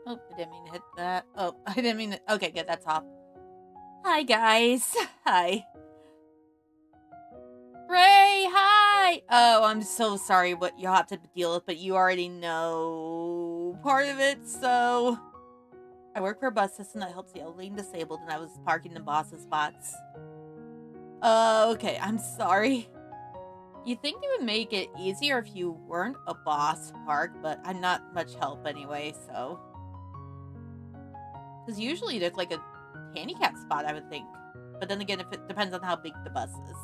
Oh, I didn't mean to hit that. Oh, I didn't mean to. Okay, good, that's off. Hi, guys. Hi. Ray, hi! Oh, I'm so sorry what you'll have to deal with, but you already know part of it, so... I work for a bus system that helps the elderly and disabled, and I was parking in boss's spots. Okay, I'm sorry. You'd think it would make it easier if you weren't a boss park, but I'm not much help anyway, so... Because usually there's like a handicap spot, I would think. But then again, if it depends on how big the bus is.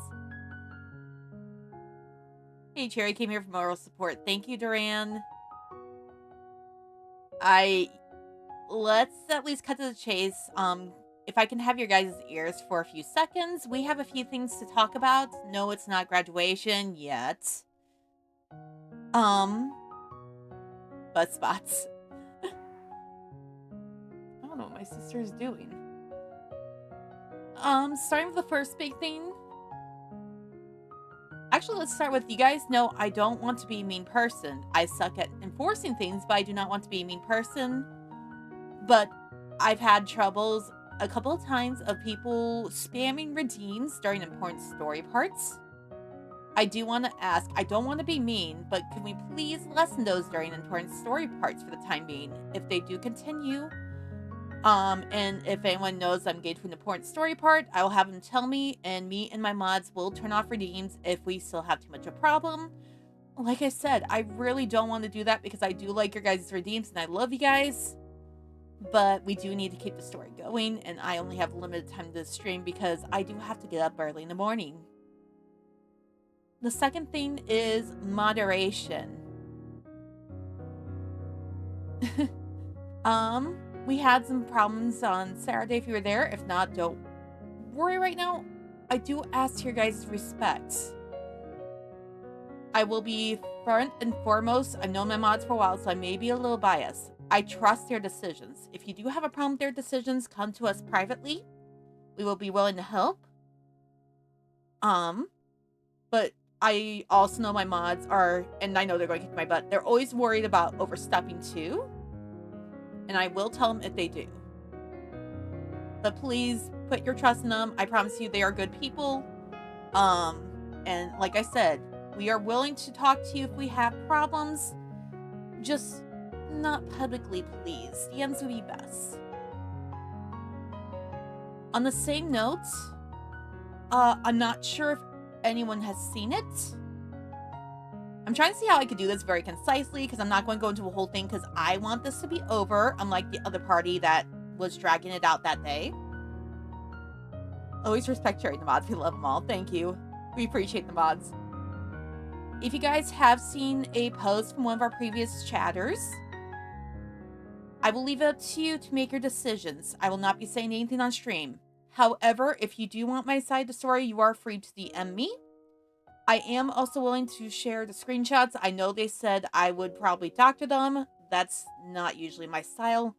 Hey, Cherry came here for moral support. Thank you, Duran. Let's at least cut to the chase. If I can have your guys' ears for a few seconds, we have a few things to talk about. No, it's not graduation yet. Bus spots. I don't know what my sister's doing. Starting with the first big thing. Actually, let's start with, you guys know I don't want to be a mean person. I suck at enforcing things, but I do not want to be a mean person. But I've had troubles a couple of times of people spamming redeems during important story parts. I do want to ask, I don't want to be mean, but can we please lessen those during important story parts for the time being? If they do continue, And if anyone knows I'm engaged with the important story part, I will have them tell me, and me and my mods will turn off redeems if we still have too much of a problem. Like I said, I really don't want to do that because I do like your guys' redeems and I love you guys. But we do need to keep the story going, and I only have limited time to stream because I do have to get up early in the morning. The second thing is moderation. We had some problems on Saturday if you were there. If not, don't worry right now. I do ask your guys' respect. I will be front and foremost. I've known my mods for a while, so I may be a little biased. I trust their decisions. If you do have a problem with their decisions, come to us privately. We will be willing to help. But I also know my mods are, and I know they're going to kick my butt, they're always worried about overstepping too. And I will tell them if they do. But please put your trust in them. I promise you they are good people. And like I said, we are willing to talk to you if we have problems. Just not publicly, please. DMs would be best. On the same note, I'm not sure if anyone has seen it. I'm trying to see how I could do this very concisely because I'm not going to go into a whole thing because I want this to be over, unlike the other party that was dragging it out that day. Always respect sharing the mods. We love them all. Thank you. We appreciate the mods. If you guys have seen a post from one of our previous chatters, I will leave it up to you to make your decisions. I will not be saying anything on stream. However, if you do want my side of the story, you are free to DM me. I am also willing to share the screenshots. I know they said I would probably doctor them. That's not usually my style.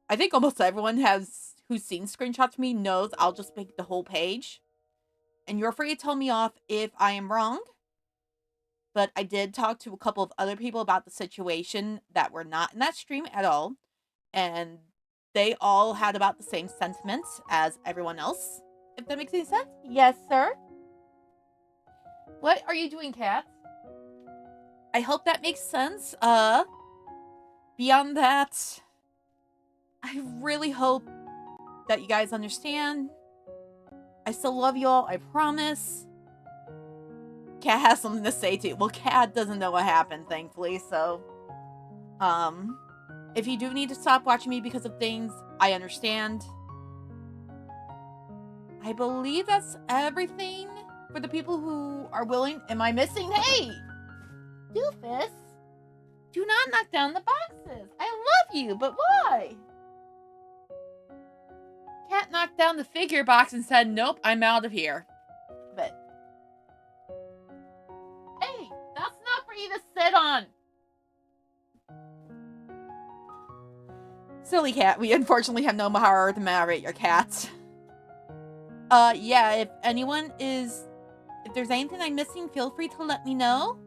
I think almost everyone who's seen screenshots from me knows I'll just make the whole page. And you're free to tell me off if I am wrong. But I did talk to a couple of other people about the situation that were not in that stream at all. And they all had about the same sentiments as everyone else. If that makes any sense? Yes, sir. What are you doing, Kat? I hope that makes sense. Beyond that, I really hope that you guys understand. I still love you all, I promise. Kat has something to say too. Well, Kat doesn't know what happened, thankfully, so... if you do need to stop watching me because of things, I understand. I believe that's everything for the people who are willing. Am I missing? Hey! Doofus! Do not knock down the boxes! I love you, but why? Kat knocked down the figure box and said, nope, I'm out of here. But... hey, that's not for you to sit on! Silly cat, we unfortunately have no power to moderate your cats. Yeah, if there's anything I'm missing, feel free to let me know.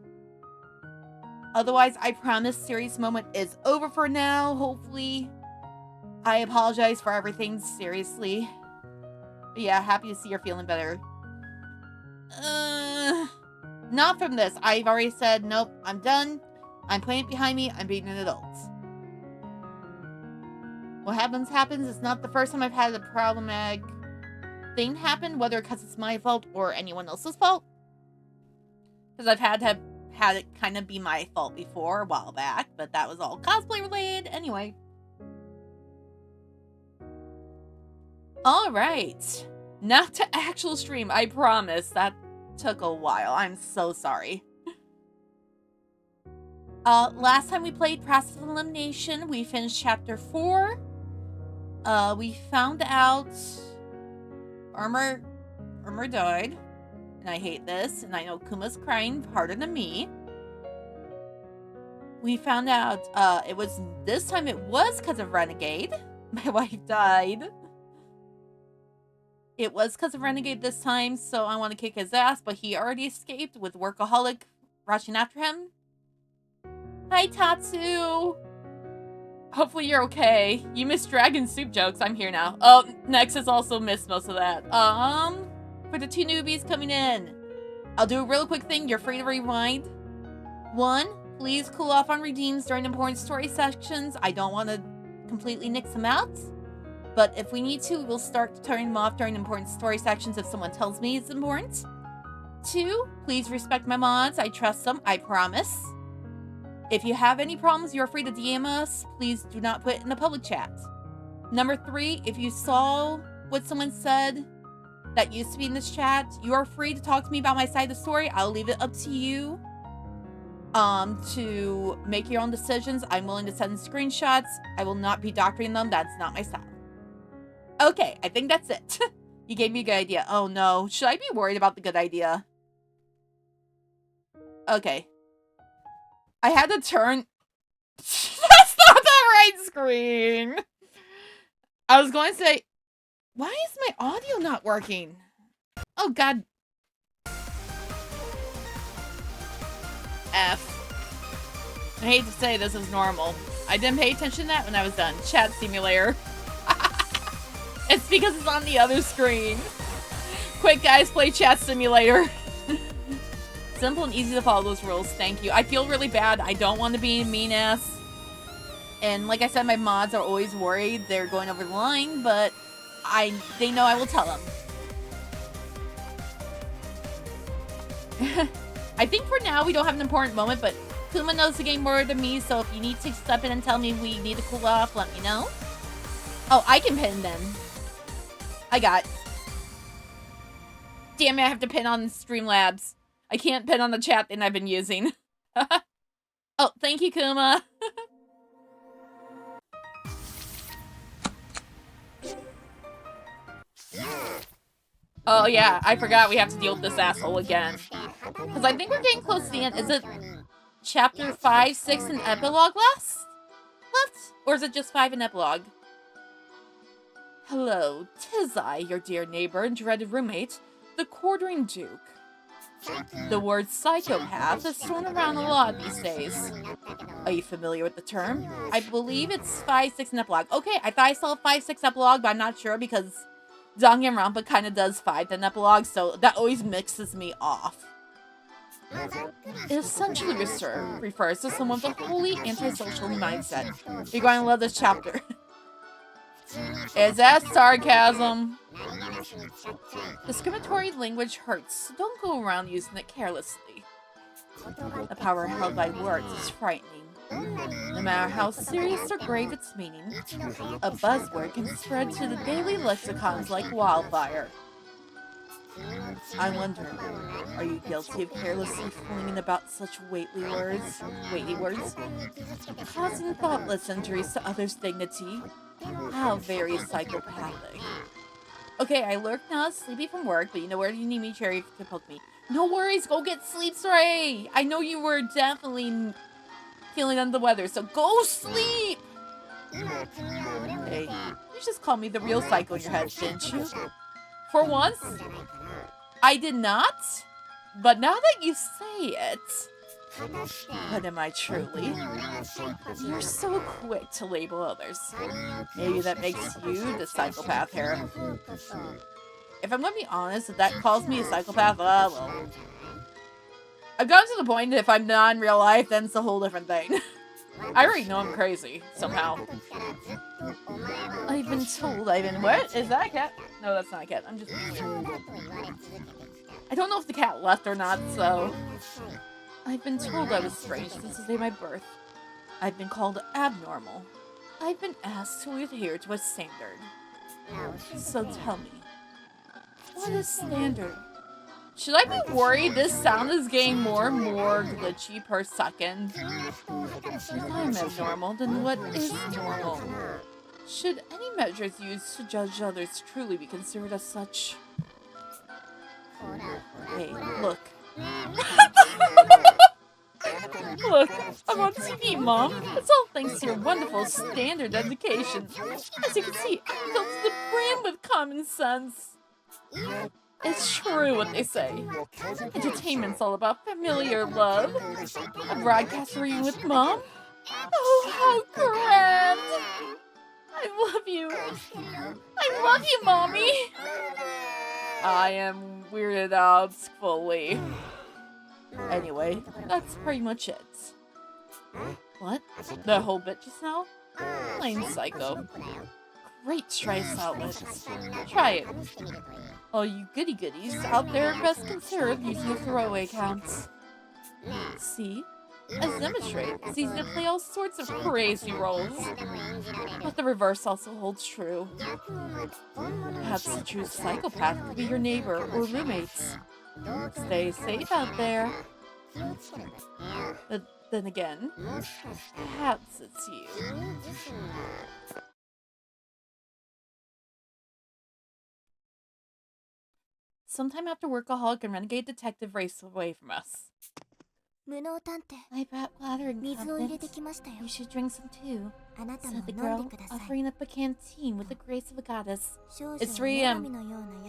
Otherwise, I promise serious moment is over for now, hopefully. I apologize for everything, seriously. But yeah, happy to see you're feeling better. Not from this. I've already said, nope, I'm done. I'm putting it behind me. I'm being an adult. What happens. It's not the first time I've had a problematic thing happen, whether because it's my fault or anyone else's fault. Because I've had it kind of be my fault before a while back, but that was all cosplay related. Anyway. Alright. Now to actual stream, I promise. That took a while. I'm so sorry. Last time we played Process of Elimination, we finished Chapter 4. We found out Armor died. And I hate this. And I know Kuma's crying harder than me. We found out this time it was because of Renegade. My wife died. It was because of Renegade this time, so I want to kick his ass, but he already escaped with Workaholic rushing after him. Hi, Tatsu! Hopefully you're okay. You missed Dragon Soup jokes. I'm here now. Oh, Nexus also missed most of that. For the 2 newbies coming in, I'll do a real quick thing. You're free to rewind. 1, please cool off on redeems during important story sections. I don't want to completely nix them out. But if we need to, we'll start turning them off during important story sections if someone tells me it's important. 2, please respect my mods. I trust them, I promise. If you have any problems, you're free to DM us. Please do not put it in the public chat. Number 3, if you saw what someone said that used to be in this chat, you are free to talk to me about my side of the story. I'll leave it up to you to make your own decisions. I'm willing to send screenshots. I will not be doctoring them. That's not my style. Okay, I think that's it. You gave me a good idea. Oh no, should I be worried about the good idea? Okay. I had to turn... That's not the right screen! I was going to say... Why is my audio not working? Oh god. F. I hate to say this is normal. I didn't pay attention to that when I was done. Chat simulator. It's because it's on the other screen. Quick guys, play chat simulator. Simple and easy to follow those rules. Thank you. I feel really bad. I don't want to be a mean ass. And like I said, my mods are always worried they're going over the line, but they know I will tell them. I think for now we don't have an important moment, but Kuma knows the game more than me, so if you need to step in and tell me we need to cool off, let me know. Oh, I can pin then. I got. Damn it, I have to pin on Streamlabs. I can't pin on the chat that I've been using. Oh, thank you, Kuma. Oh yeah, I forgot we have to deal with this asshole again. Because I think we're getting close to the end. Is it chapter 5, 6, and epilogue left? Or is it just 5 and epilogue? Hello, 'tis I, your dear neighbor and dreaded roommate, the Quartering Duke. The word psychopath is thrown around a lot these days. Are you familiar with the term? I believe it's 5, 6, and epilogue. Okay, I thought I saw 5, 6 epilogue, but I'm not sure because Danganronpa kind of does 5 then epilogue, so that always mixes me off. It essentially refers to someone with a wholly antisocial mindset. You're going to love this chapter. Is that sarcasm? Discriminatory language hurts, so don't go around using it carelessly. The power held by words is frightening. No matter how serious or grave its meaning, a buzzword can spread to the daily lexicons like wildfire. I wonder, are you guilty of carelessly flinging about such weighty words, causing thoughtless injuries to others' dignity? How very psychopathic. Okay, I lurk now, sleepy from work, but you know where you need me, Cherry, to poke me. No worries, go get sleep, Stray! I know you were definitely feeling under the weather, so go sleep! Hey, you just called me the real psycho in your head, didn't you? For once, I did not, but now that you say it, but am I truly? You're so quick to label others. Maybe that makes you the psychopath here. If I'm gonna be honest, if that calls me a psychopath, well, I've gotten to the point that if I'm not in real life, then it's a whole different thing. I already know I'm crazy, somehow. I've been told what? Is that a cat? No, that's not a cat. I'm just weird. I don't know if the cat left or not, so... I've been told I was strange since the day of my birth. I've been called abnormal. I've been asked to adhere to a standard. So tell me, what is standard? Should I be worried this sound is getting more and more glitchy per second? If I'm abnormal, then what is normal? Should any measures used to judge others truly be considered as such? Hey, look. Look, I'm on TV, Mom. It's all thanks to your wonderful standard education. As you can see, I'm filled to the brim with common sense. It's true what they say. Entertainment's all about familiar love. A broadcast reading with Mom? Oh, how grand! I love you. I love you, Mommy! I am weirded out fully. Anyway, that's pretty much it. What? The whole bit just now? Plain psycho. great trice outlets. Try it. All you goody-goodies out there best consider using a throwaway account. See? As demonstrated, it's easy to play all sorts of crazy roles. But the reverse also holds true. Perhaps the true psychopath could be your neighbor or roommates. Stay safe out there. But then again, perhaps it's you. Sometime after workaholic and renegade detective raced away from us. I brought water and confidence. You should drink some too, said the girl, offering up a canteen with the grace of a goddess. It's 3 a.m.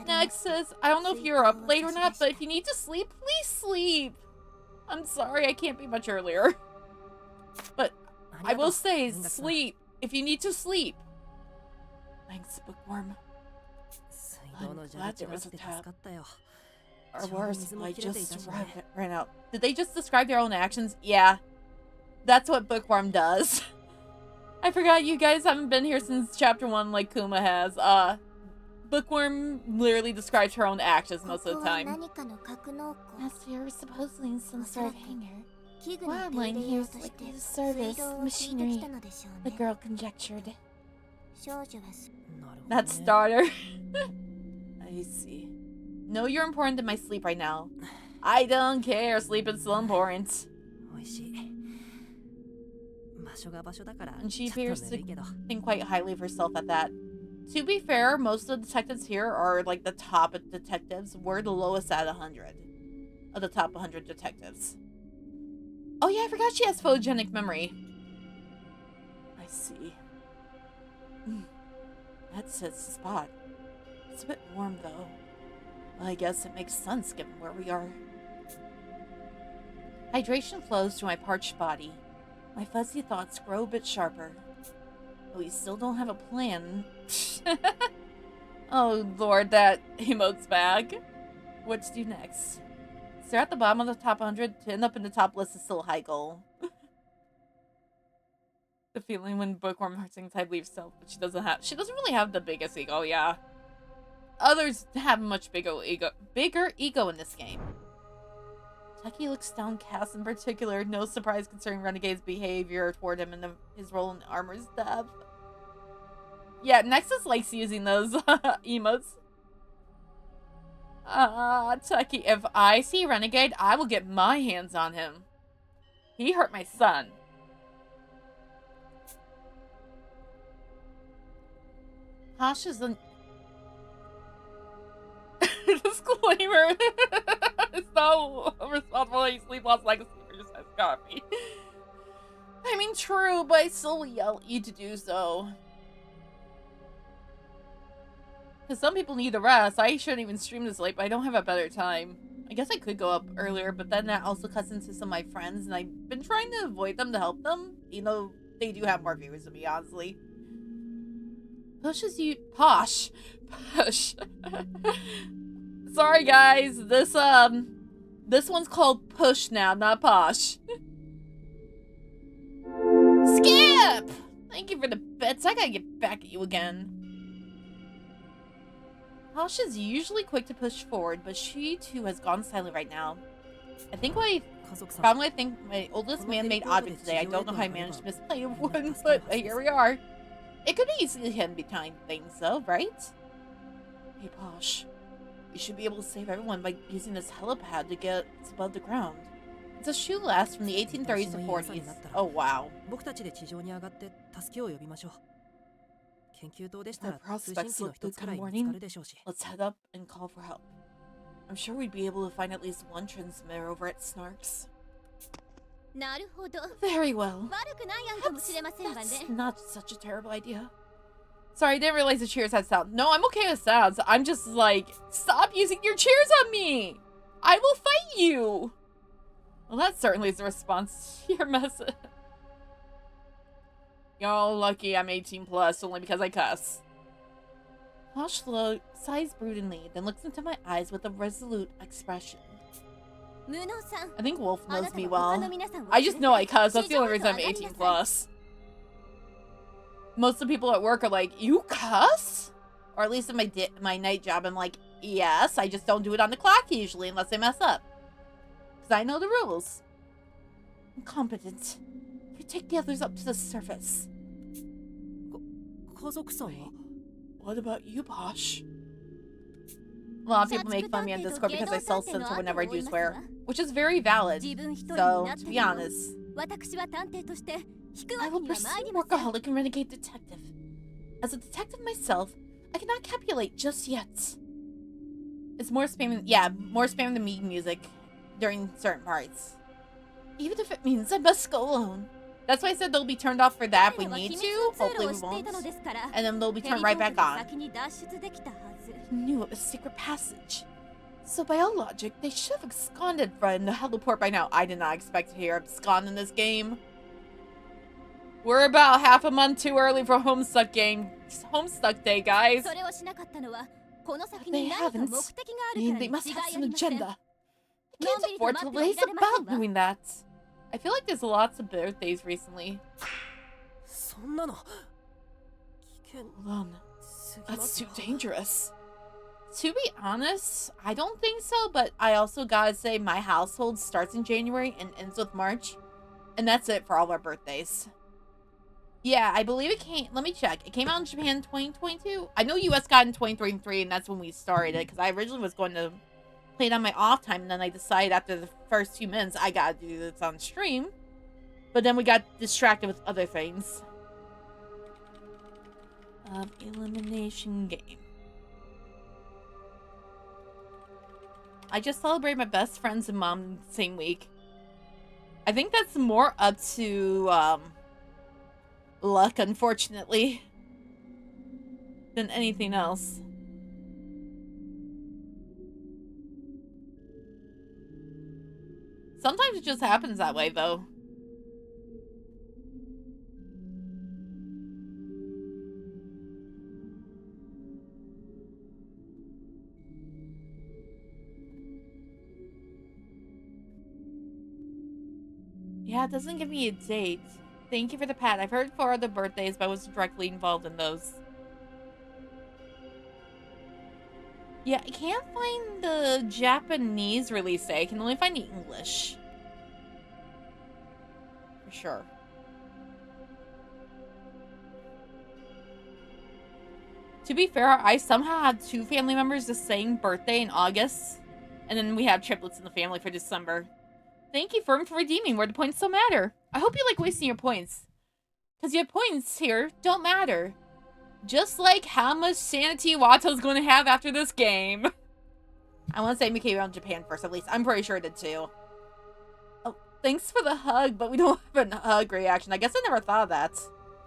Next says, I don't know if you're up late or not, but if you need to sleep, please sleep. I'm sorry, I can't be much earlier. But I will say, sleep if you need to sleep. Thanks, Bookworm. I'm glad there was a tap. Our water supply just ran out. Did they just describe their own actions? Yeah. That's what Bookworm does. I forgot you guys haven't been here since chapter 1 like Kuma has. Bookworm literally describes her own actions most of the time. As we are supposedly in some sort of hangar. Wild line here is likely to service machinery, the girl conjectured. That's daughter. I see. No, you're important to my sleep right now. I don't care. Sleep is so important. And she appears to think quite highly of herself at that. To be fair, most of the detectives here are like the top detectives. We're the lowest at 100 of the top 100 detectives. Oh yeah, I forgot she has photogenic memory. I see. That sets the spot. It's a bit warm though. Well, I guess it makes sense given where we are. Hydration flows through my parched body. My fuzzy thoughts grow a bit sharper. But we still don't have a plan. Oh lord, that emote's back. What to do next? Start at the bottom of the top 100 to end up in the top list is still a high goal. The feeling when Bookworm Heartsing type leaves self, but she doesn't really have the biggest ego, yeah. Others have a much bigger ego in this game. Tucky looks downcast in particular, no surprise concerning Renegade's behavior toward him and his role in Armor's death. Yeah, Nexus likes using those emotes. Tucky, if I see Renegade, I will get my hands on him. He hurt my son. Tasha's a... Disclaimer. It's not responsibility. Sleep lost like a sleeper just has coffee. I mean, true, but I still will yell at you to do so. Because some people need the rest. I shouldn't even stream this late, but I don't have a better time. I guess I could go up earlier, but then that also cuts into some of my friends, and I've been trying to avoid them to help them. You know, they do have more viewers than me, honestly. Pushes you... Posh. Push. Sorry, guys. This one's called Push now, not Posh. Skip! Thank you for the bits. I gotta get back at you again. Posh is usually quick to push forward, but she too has gone silent right now. I think my oldest man-made object today. I don't know how I managed to misplay one, but here we are. It could be easily hidden behind things, though, right? Hey, Posh. You should be able to save everyone by using this helipad to get above the ground. It's a shoe last from the 1830s to 40s. Oh, wow. Our prospects look good. Good morning. Let's head up and call for help. I'm sure we'd be able to find at least one transmitter over at Snark's. Very well. That's not such a terrible idea. Sorry, I didn't realize the cheers had sound. No, I'm okay with sounds. I'm just like, stop using your cheers on me! I will fight you! Well, that certainly is a response to your message. Y'all lucky I'm 18 plus only because I cuss. Posh sighs broodingly, then looks into my eyes with a resolute expression. I think Wolf knows me well. I just know I cuss. That's the only reason I'm 18 plus. most of the people at work are like, you cuss? Or at least in my night job, I'm like, yes, I just don't do it on the clock usually unless I mess up. Because I know the rules. Incompetent. You take the others up to the surface. Wait, what about you, Posh? A lot of people make fun of me on Discord because I self-censor whenever I do swear, which is very valid. So, to be honest, I will pursue workaholic and renegade detective. As a detective myself, I cannot capitulate just yet. It's more spamming, yeah, more spamming the me music during certain parts. Even if it means I must go alone. That's why I said they'll be turned off for that if we need to. Hopefully we won't. And then they'll be turned right back on. I knew it was secret passage. So by all logic, they should have absconded from the heliport by now. I did not expect to hear abscond in this game. We're about half a month too early for Homestuck Day, guys. But they haven't. They must have some agenda. I can't afford to laze about doing that. I feel like there's lots of birthdays recently. Hold on. That's too dangerous. To be honest, I don't think so, but I also gotta say my household starts in January and ends with March. And that's it for all of our birthdays. Yeah, I believe it came... Let me check. It came out in Japan in 2022. I know US got in 2023, and that's when we started it, because I originally was going to play it on my off time, and then I decided after the first few minutes I gotta do this on stream. But then we got distracted with other things. Elimination game. I just celebrated my best friends and mom the same week. I think that's more up to, luck, unfortunately, than anything else. Sometimes it just happens that way, though. Yeah, it doesn't give me a date. Thank you for the pat. I've heard 4 other birthdays, but I wasn't directly involved in those. Yeah, I can't find the Japanese release date. I can only find the English. For sure. To be fair, I somehow had 2 family members the same birthday in August. And then we have triplets in the family for December. Thank you, Firm, for redeeming where the points don't matter. I hope you like wasting your points. Because your points here don't matter. Just like how much sanity Wato's going to have after this game. I want to say Mickey around Japan first, at least. I'm pretty sure it did too. Oh, thanks for the hug, but we don't have a hug reaction. I guess I never thought of that.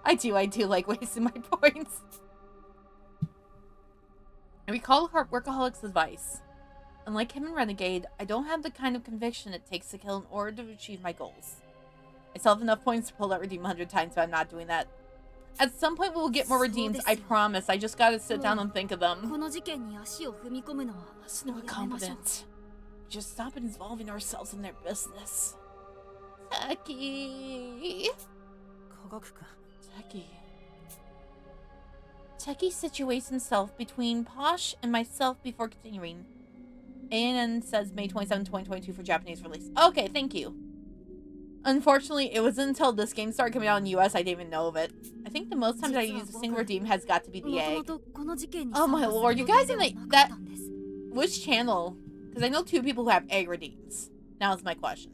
I do like wasting my points. I recall Workaholic's advice. Unlike him in Renegade, I don't have the kind of conviction it takes to kill in order to achieve my goals. I still have enough points to pull that redeem 100 times, but I'm not doing that. At some point, we'll get more redeems, I promise. I just gotta sit down and think of them. Listen to a competent. Just stop involving ourselves in their business. Techie. Techie situates himself between Posh and myself before continuing. ANN says May 27, 2022 for Japanese release. Okay, thank you. Unfortunately, it wasn't until this game started coming out in the US I didn't even know of it. I think the most times I use a single redeem has got to be the egg. Oh my lord, you guys in that... Which channel? Because I know 2 people who have egg redeems. Now is my question.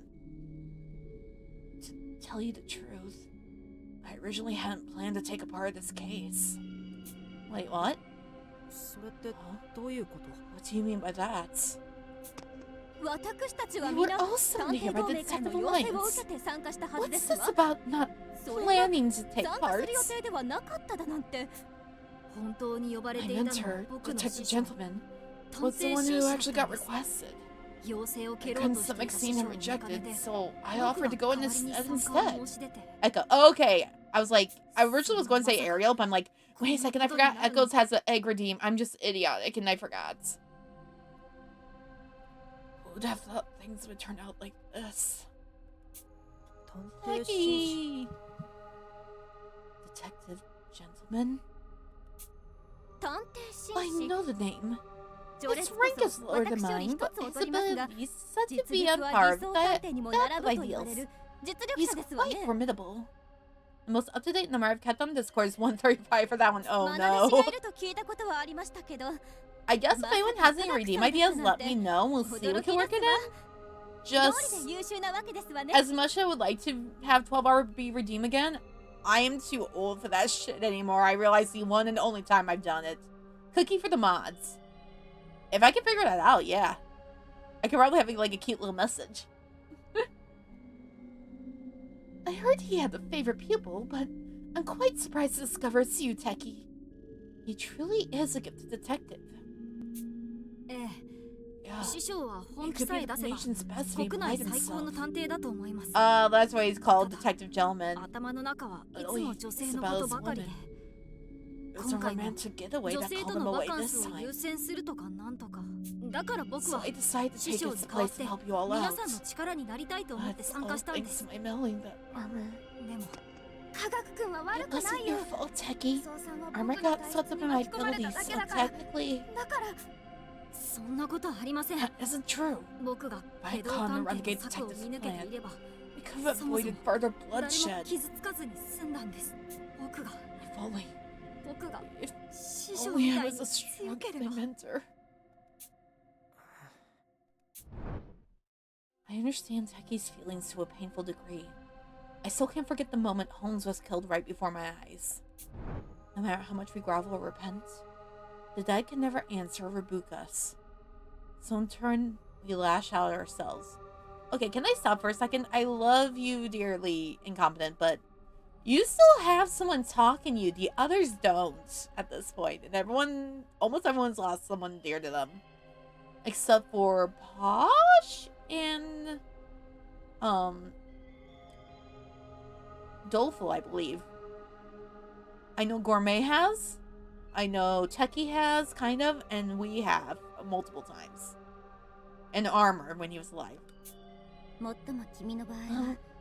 To tell you the truth, I originally hadn't planned to take a part of this case. Wait, what? Huh? What do you mean by that? We were all summoned here by the Detective Alliance. What's this about not planning to take part? My mentor, Detective Gentleman, was the one who actually got requested. I couldn't stomach seeing him rejected, so I offered to go in instead. Echo. Okay. I was like, I originally was going to say Ariel, but I'm like, wait a second, I forgot Echoes has an egg redeem. I'm just idiotic, and I forgot. Who would have thought things would turn out like this? Becky! Detective Gentleman. Goldman? I know the name. His rank is lower than mine, but his abilities said to be on par with that of ideals. He's quite formidable. The most up-to-date number I've kept on Discord is 135 for that one. Oh no. I guess if anyone has any redeem ideas, let me know. We'll see if we can work it in. Just as much as I would like to have 12-hour be redeem again, I am too old for that shit anymore. I realize the one and only time I've done it. Cookie for the mods. If I can figure that out, yeah. I could probably have like a cute little message. I heard he had a favorite pupil, but I'm quite surprised to discover it's you, Techie. He truly is a gifted detective. Yeah. He could be the nation's best if he applied himself. That's why he's called Detective Gentleman. Oh, it's about his woman. It was a romantic getaway that called him away this time. So I decided to take his place and help you all out. That's all thanks to my mailing that armor. It wasn't your fault, Techie. Armor got swept up in my abilities, so technically... That isn't true. If I had caught on the renegade detective's plan, we could have avoided further bloodshed. If only... If only I was a strong mentor. I understand Techie's feelings to a painful degree. I still can't forget the moment Holmes was killed right before my eyes. No matter how much we grovel or repent, the dead can never answer or rebuke us. So in turn, we lash out at ourselves. Okay, can I stop for a second? I love you dearly, Incompetent, but you still have someone talking to you. The others don't at this point. And almost everyone's lost someone dear to them. Except for Posh and, Doleful, I believe. I know Gourmet has. I know Techie has, kind of. And we have multiple times. And Armor when he was alive.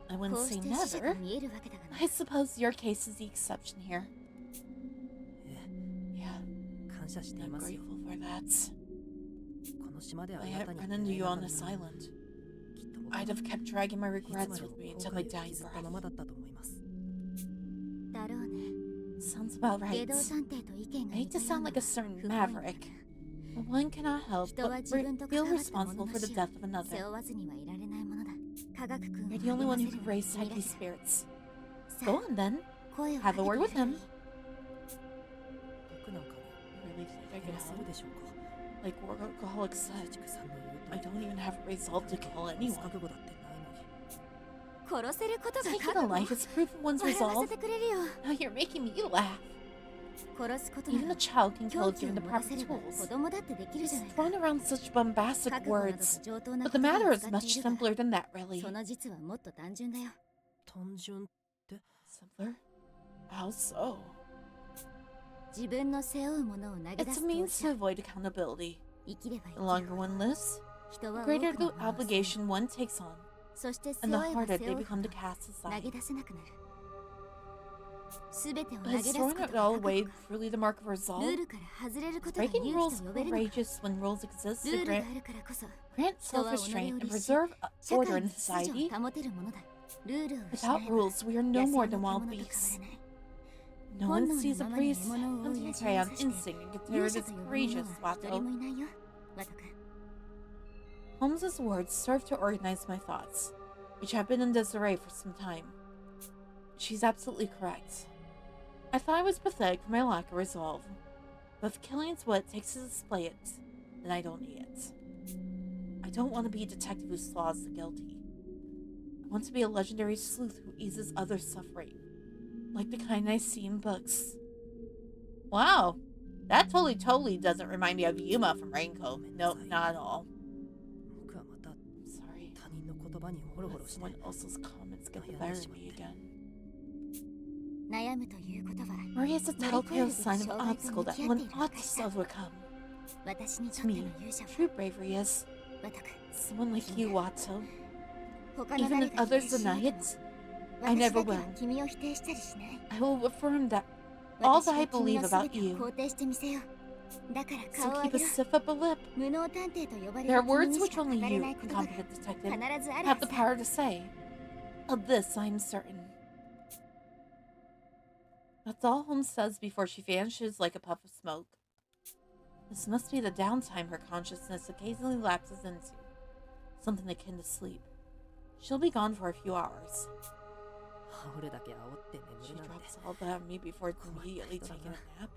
I wouldn't say never. I suppose your case is the exception here. Yeah, I'm grateful for that. I hadn't run into you on this island. I'd have kept dragging my regrets with me until my dying breath. Sounds about right. I hate to sound like a certain maverick, but one cannot help but feel responsible for the death of another. You're the only one who can raise Techie's spirits. Go on then. Have a word with him. Really think I can help? Like Workaholic said, I don't even have a resolve to kill anyone. Taking a life is proof of one's resolve. Now you're making me laugh. Even a child can kill if given the proper tools. He's thrown around such bombastic words, but the matter is much simpler than that, really. Simpler? How so? It's a means to avoid accountability. The longer one lives, the greater the obligation one takes on, and the harder they become to cast aside. But is throwing it all away truly the mark of resolve? Breaking rules courageous when rules exist to grant self-restraint and preserve order in society? Without rules, we are no more than wild beasts. No one sees a priest hunting prey on instinct and considers it courageous, Watto. Holmes's words served to organize my thoughts, which have been in disarray for some time. She's absolutely correct. I thought I was pathetic for my lack of resolve, but if killing is what it takes to display it, then I don't need it. I don't want to be a detective who slaws the guilty. I want to be a legendary sleuth who eases others' suffering, like the kind I see in books. Wow, that totally doesn't remind me of Yuma from Raincoat. Nope, not at all. I'm sorry. Someone else's comments get the better of me again. Worry is a telltale sign of an obstacle that one ought to overcome. To me, true bravery is someone like you, Watto. Even if others deny it, I never will. I will affirm that all that I believe about you. So keep a stiff upper lip. There are words which only you, a competent detective, have the power to say. Of this I am certain. That's all Holmes says before she vanishes like a puff of smoke. This must be the downtime her consciousness occasionally lapses into. Something akin to sleep. She'll be gone for a few hours. She drops all that on me before immediately taking a nap.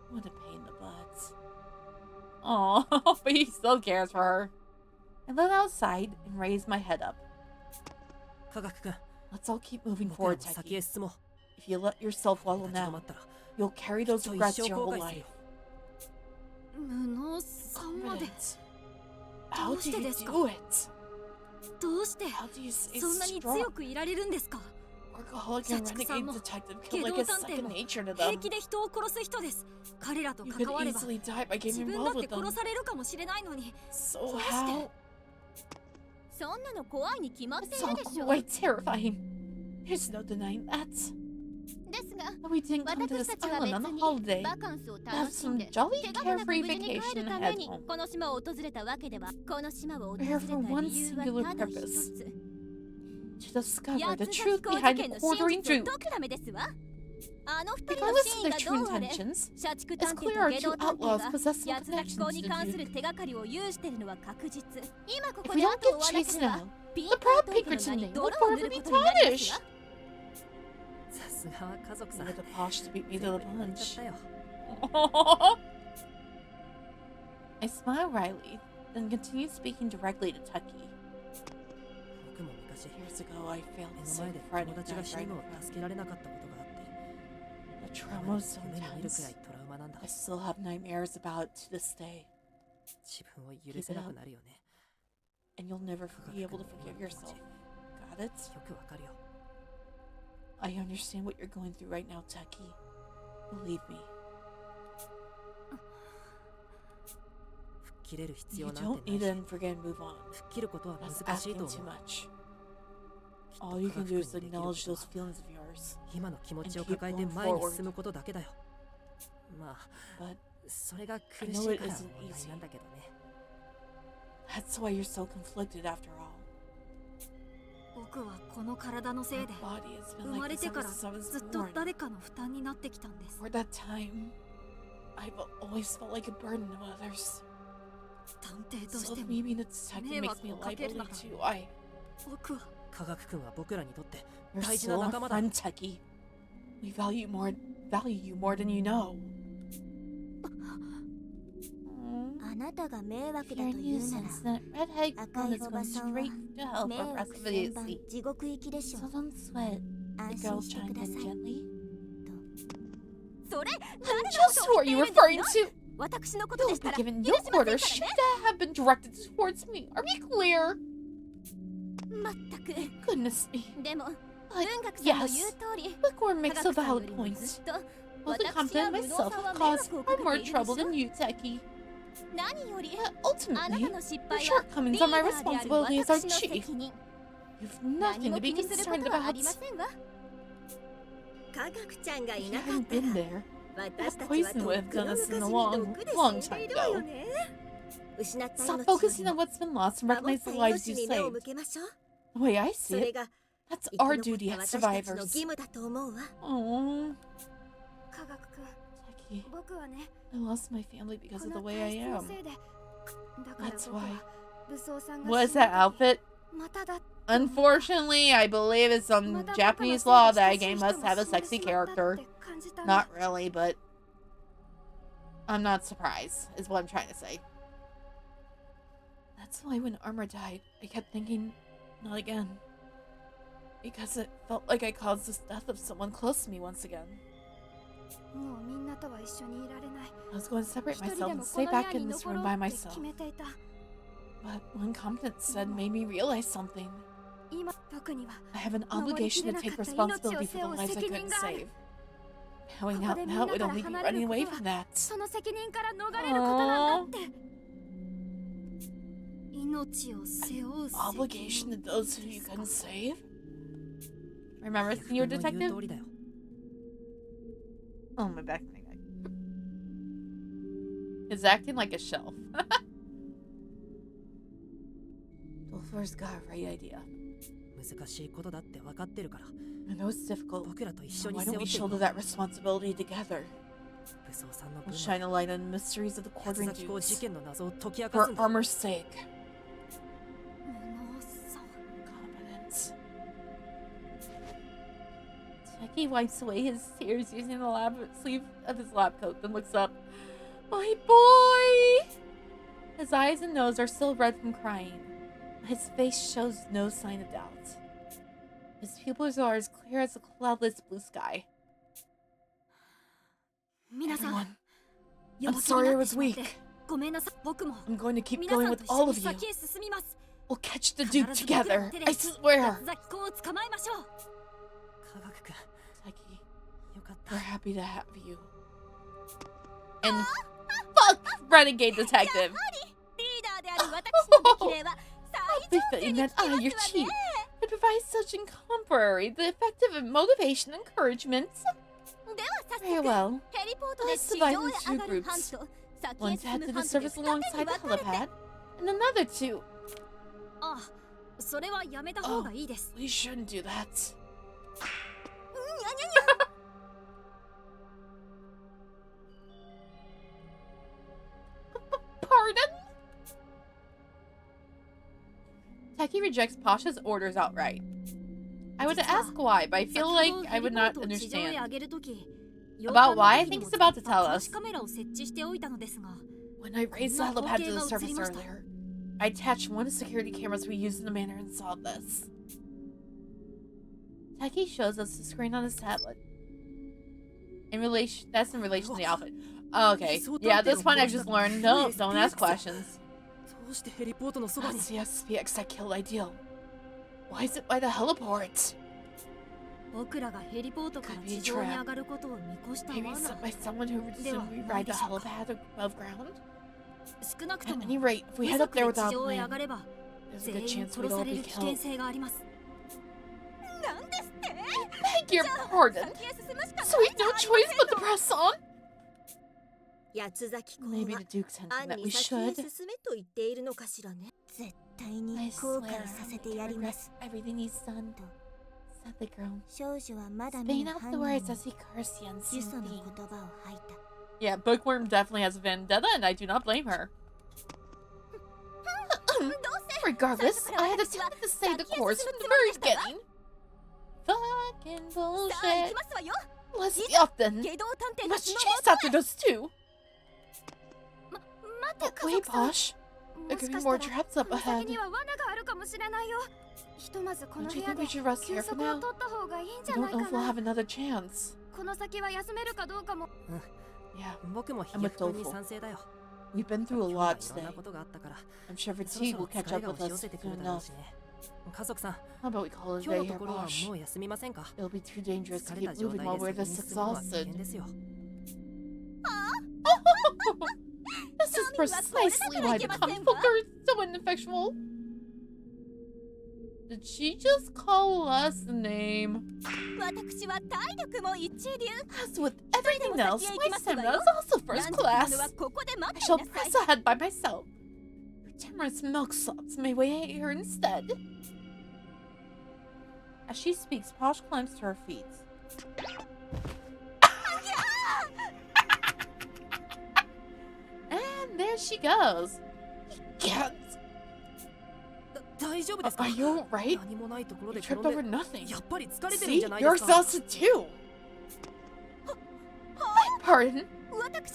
What a pain in the butt. Aw, but he still cares for her. I let outside and raise my head up. Let's all keep moving forward, Taki. If you let yourself wallow now, you'll carry those regrets your whole life. Confidence. How do you do it? How do you stay strong? Workaholic and renegade detective kill like a second nature to them. You could easily die by getting involved with them. So how? It's all quite terrifying. There's no denying that. But we didn't come to this island on a holiday to have some jolly carefree vacation and head home. We're here for one singular purpose. To discover the truth behind quartering Duke. Regardless of their true intentions, it's clear our two outlaws possess some connection to the Duke. If we don't get chased now, the proud Pinkerton name will forever be tarnished. You're the posh to beat me to the punch. I smile wryly, then continue speaking directly to Tucky. Years ago, I failed to save a friend who died right in front of me. The trauma was so intense. I still have nightmares about it to this day. Keep it up, and you'll never be able to forgive yourself. Got it? I understand what you're going through right now, Taki. Believe me. You don't need to forget and move on. That's asking too much. All you can do is acknowledge those feelings of yours and keep going forward. But I know it isn't easy. That's why you're so conflicted after all. My body has been like this ever since I was born. For that time, I've always felt like a burden to others. So if me being a detective makes me a liability too, you're still our friend, Techie. We value you more than you know. If you're a nuisance, that redhead girl is going straight to hell for the rest of it. So don't sweat, the girl chimed in gently. Just who are you referring to? You'll be given no orders should that have been directed towards me. Are we clear? Goodness me. But yes, Bookworm makes a valid point. Both the confident and myself have caused far more trouble than you, Techie. But ultimately, your shortcomings are my responsibility as our chief. You've nothing to be concerned about. If you hadn't been there, that poison would have done us in a long, long time ago. Stop focusing on what's been lost and recognize the lives you saved. The way I see it, that's our duty as survivors. Oh, Techie, I lost my family because of the way I am. That's why. What is that outfit? Unfortunately, I believe it's some Japanese law that a game must have a sexy character. Not really, but I'm not surprised, is what I'm trying to say. That's why when Armor died, I kept thinking, not again. Because it felt like I caused the death of someone close to me once again. I was going to separate myself and stay back in this room by myself. But what Competence said made me realize something. I have an obligation to take responsibility for the lives I couldn't save. Bowing out now would only be running away from that. Obligation to those who you couldn't save? Remember, Senior Detective? Oh, my back. It's acting like a shelf. Dolphor's got a right idea. I know it's difficult. So why don't we shoulder that responsibility together? We'll shine a light on the mysteries of the quartering dudes. For armor's sake. Competence. Taki wipes away his tears using the sleeve of his lab coat, then looks up. My boy! His eyes and nose are still red from crying. His face shows no sign of doubt. His pupils are as clear as a cloudless blue sky. Everyone, I'm sorry I was weak. I'm going to keep going with all of you. We'll catch the Duke together, I swear. Saki, we're happy to have you. And fuck Renegade Detective! Befitting that your chief. It provides such incomparably the effective motivation and encouragement. Very well. Let's divide into two groups. One to head to the surface alongside the helipad, and another to... Oh, we shouldn't do that. Pardon? Taki rejects Pasha's orders outright. I would ask why, but I feel like I would not understand. About why? I think he's about to tell us. When I raised the helipad to the surface earlier, I attached one of the security cameras we used in the manor and saw this. Taki shows us the screen on his tablet. That's in relation to the outfit. Oh, okay. Yeah, at this point I've just learned, no, don't ask questions. That's the SPX that killed Ideal. Why is it by the heliport? Could be a trap. Maybe sent by someone who would soon rewrite the helipad above ground? At any rate, if we head up there without a plan, there's a good chance we'd all be killed. Beg your pardon? So we've no choice but to press on? Maybe the Duke's hinting that we should. I swear, I regret everything he's done. Said the girl. Spitting out the words as he cursed the unseen being. Yeah, Bookworm definitely has a vendetta, and I do not blame her. Regardless, I had attempted to stay the course from the very beginning. Fucking bullshit. Let's be off then. We must chase after those two. Oh, wait, Posh. There could be more traps up ahead. Don't you think we should rest here for now? We don't know if we'll have another chance. Yeah, I'm with Doleful. We've been through a lot today. I'm sure fatigue will catch up with us soon enough. How about we call it a day here, Posh? It'll be too dangerous to keep moving while we're this exhausted. This is precisely why the conflict is so ineffectual. Did she just call us a name? As with everything else, my stamina is also first class. I shall press ahead by myself. Your timorous milksops may weigh here instead. As she speaks, Posh climbs to her feet. And there she goes. Yes. Are you alright? You tripped over nothing. See? You're exhausted too. Pardon?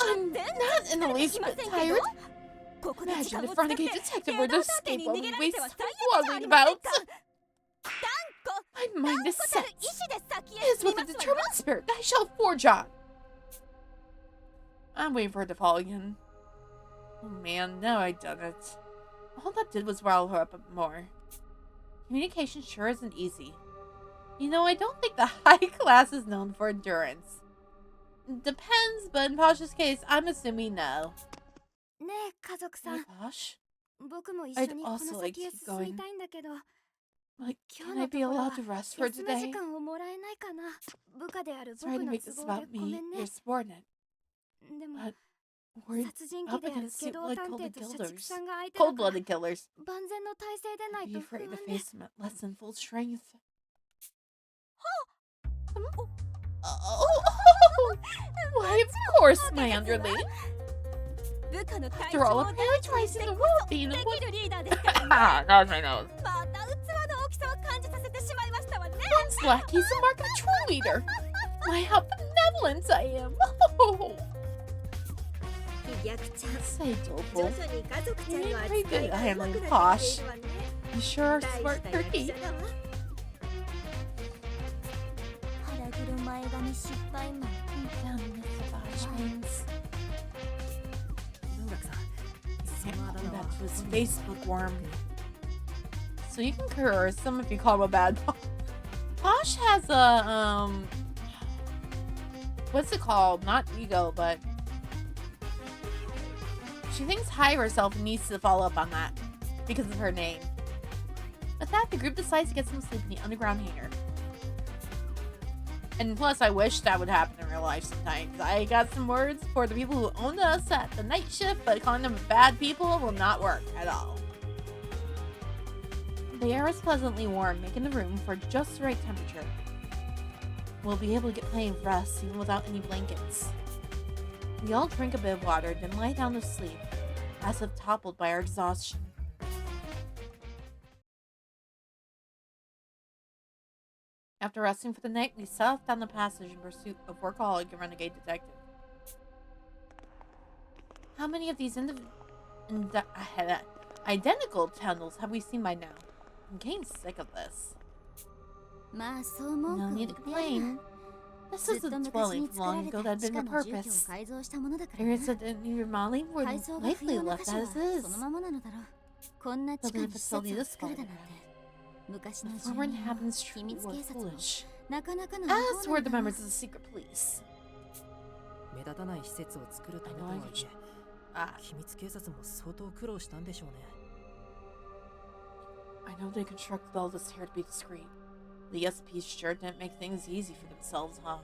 I'm not in the least bit tired. Imagine if Renegade Detective were to escape while we waste time waddling about. My mind is set. It is with a determined spirit that I shall forge on. I'm waiting for it to fall again. Oh man, no, I done it. All that did was rile her up a bit more. Communication sure isn't easy. You know, I don't think the high class is known for endurance. Depends, but in Posh's case, I'm assuming no. Hey, Posh? I'd also like to keep going. Like, can I be allowed to rest for today? Sorry to make this about me, your subordinate. But we're up against cold-blooded killers. Cold-blooded killers. Be afraid to face them at less than full strength. Oh, why, of course, my underling. After all, I'm prioritizing the well-being of one. Ah, that was my nose. One's lackey is the mark of a true leader. My, how benevolent I am. Oh. Say, Doble, you're pretty good at handling Posh. You sure are smart cookie. Back to his Facebook worm. So you can curse some if you call him a bad dog. Posh has a what's it called? Not ego, but she thinks high of herself and needs to follow up on that because of her name. With that, the group decides to get some sleep in the underground hangar. And plus, I wish that would happen in real life sometimes. I got some words for the people who owned us at the night shift, but calling them bad people will not work at all. The air is pleasantly warm, making the room for just the right temperature. We'll be able to get plenty of rest, even without any blankets. We all drink a bit of water, then lie down to sleep, as if toppled by our exhaustion. After resting for the night, we set off down the passage in pursuit of workaholic and renegade detective. How many of these identical tunnels have we seen by now? I'm getting sick of this. No need to complain. This is a dwelling from long ago that had been repurposed. Areas that didn't need remodeling were likely left as is. Building a facility this color. The former inhabitants truly were foolish, as were the members of the secret police. I know they constructed all this here to be discreet. The SPs sure didn't make things easy for themselves, huh?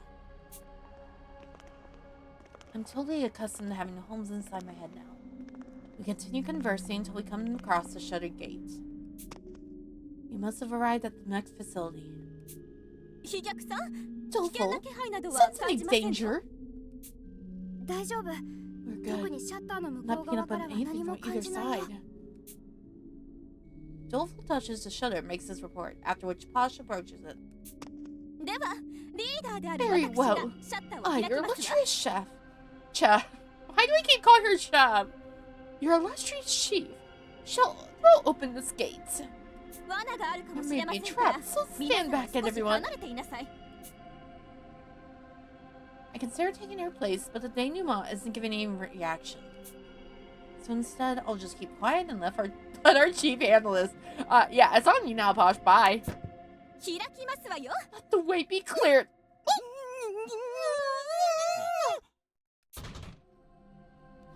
I'm totally accustomed to having homes inside my head now. We continue conversing until we come across the shuttered gate. You must have arrived at the next facility. Doleful, sense any danger? We're good. Not picking up on anything from either side. Doleful touches the shutter and makes his report, after which Posh approaches it. Very well. Your illustrious chef. Why do we keep calling her chef? Your illustrious chief shall throw open this gate. There may be traps, so stand back at everyone. I consider taking her place, but the denouement isn't giving any reaction. So instead, I'll just keep quiet and let our chief handle this. Yeah, it's on you now, Posh. Bye. Let the way be cleared.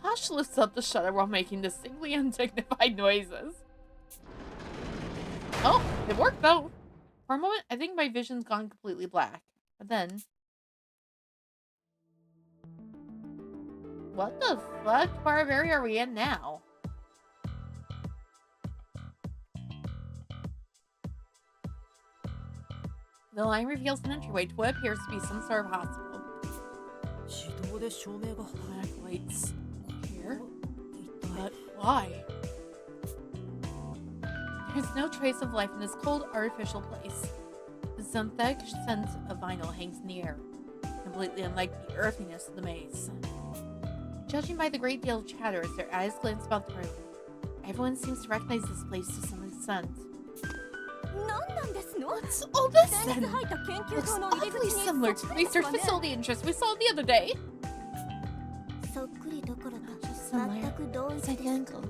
Posh lifts up the shutter while making distinctly undignified noises. Oh, it worked though. For a moment, I think my vision's gone completely black. But then... what the fuck part of area are we in now? The line reveals an entryway to what appears to be some sort of hospital. Automatic lights here? But why? There's no trace of life in this cold, artificial place. The synthetic scent of vinyl hangs in the air, completely unlike the earthiness of the maze. Judging by the great deal of chatter as their eyes glance about the room, everyone seems to recognize this place to some extent. What's all this then? Looks awfully similar to the research facility interest we saw the other day. Not just similar, it's identical.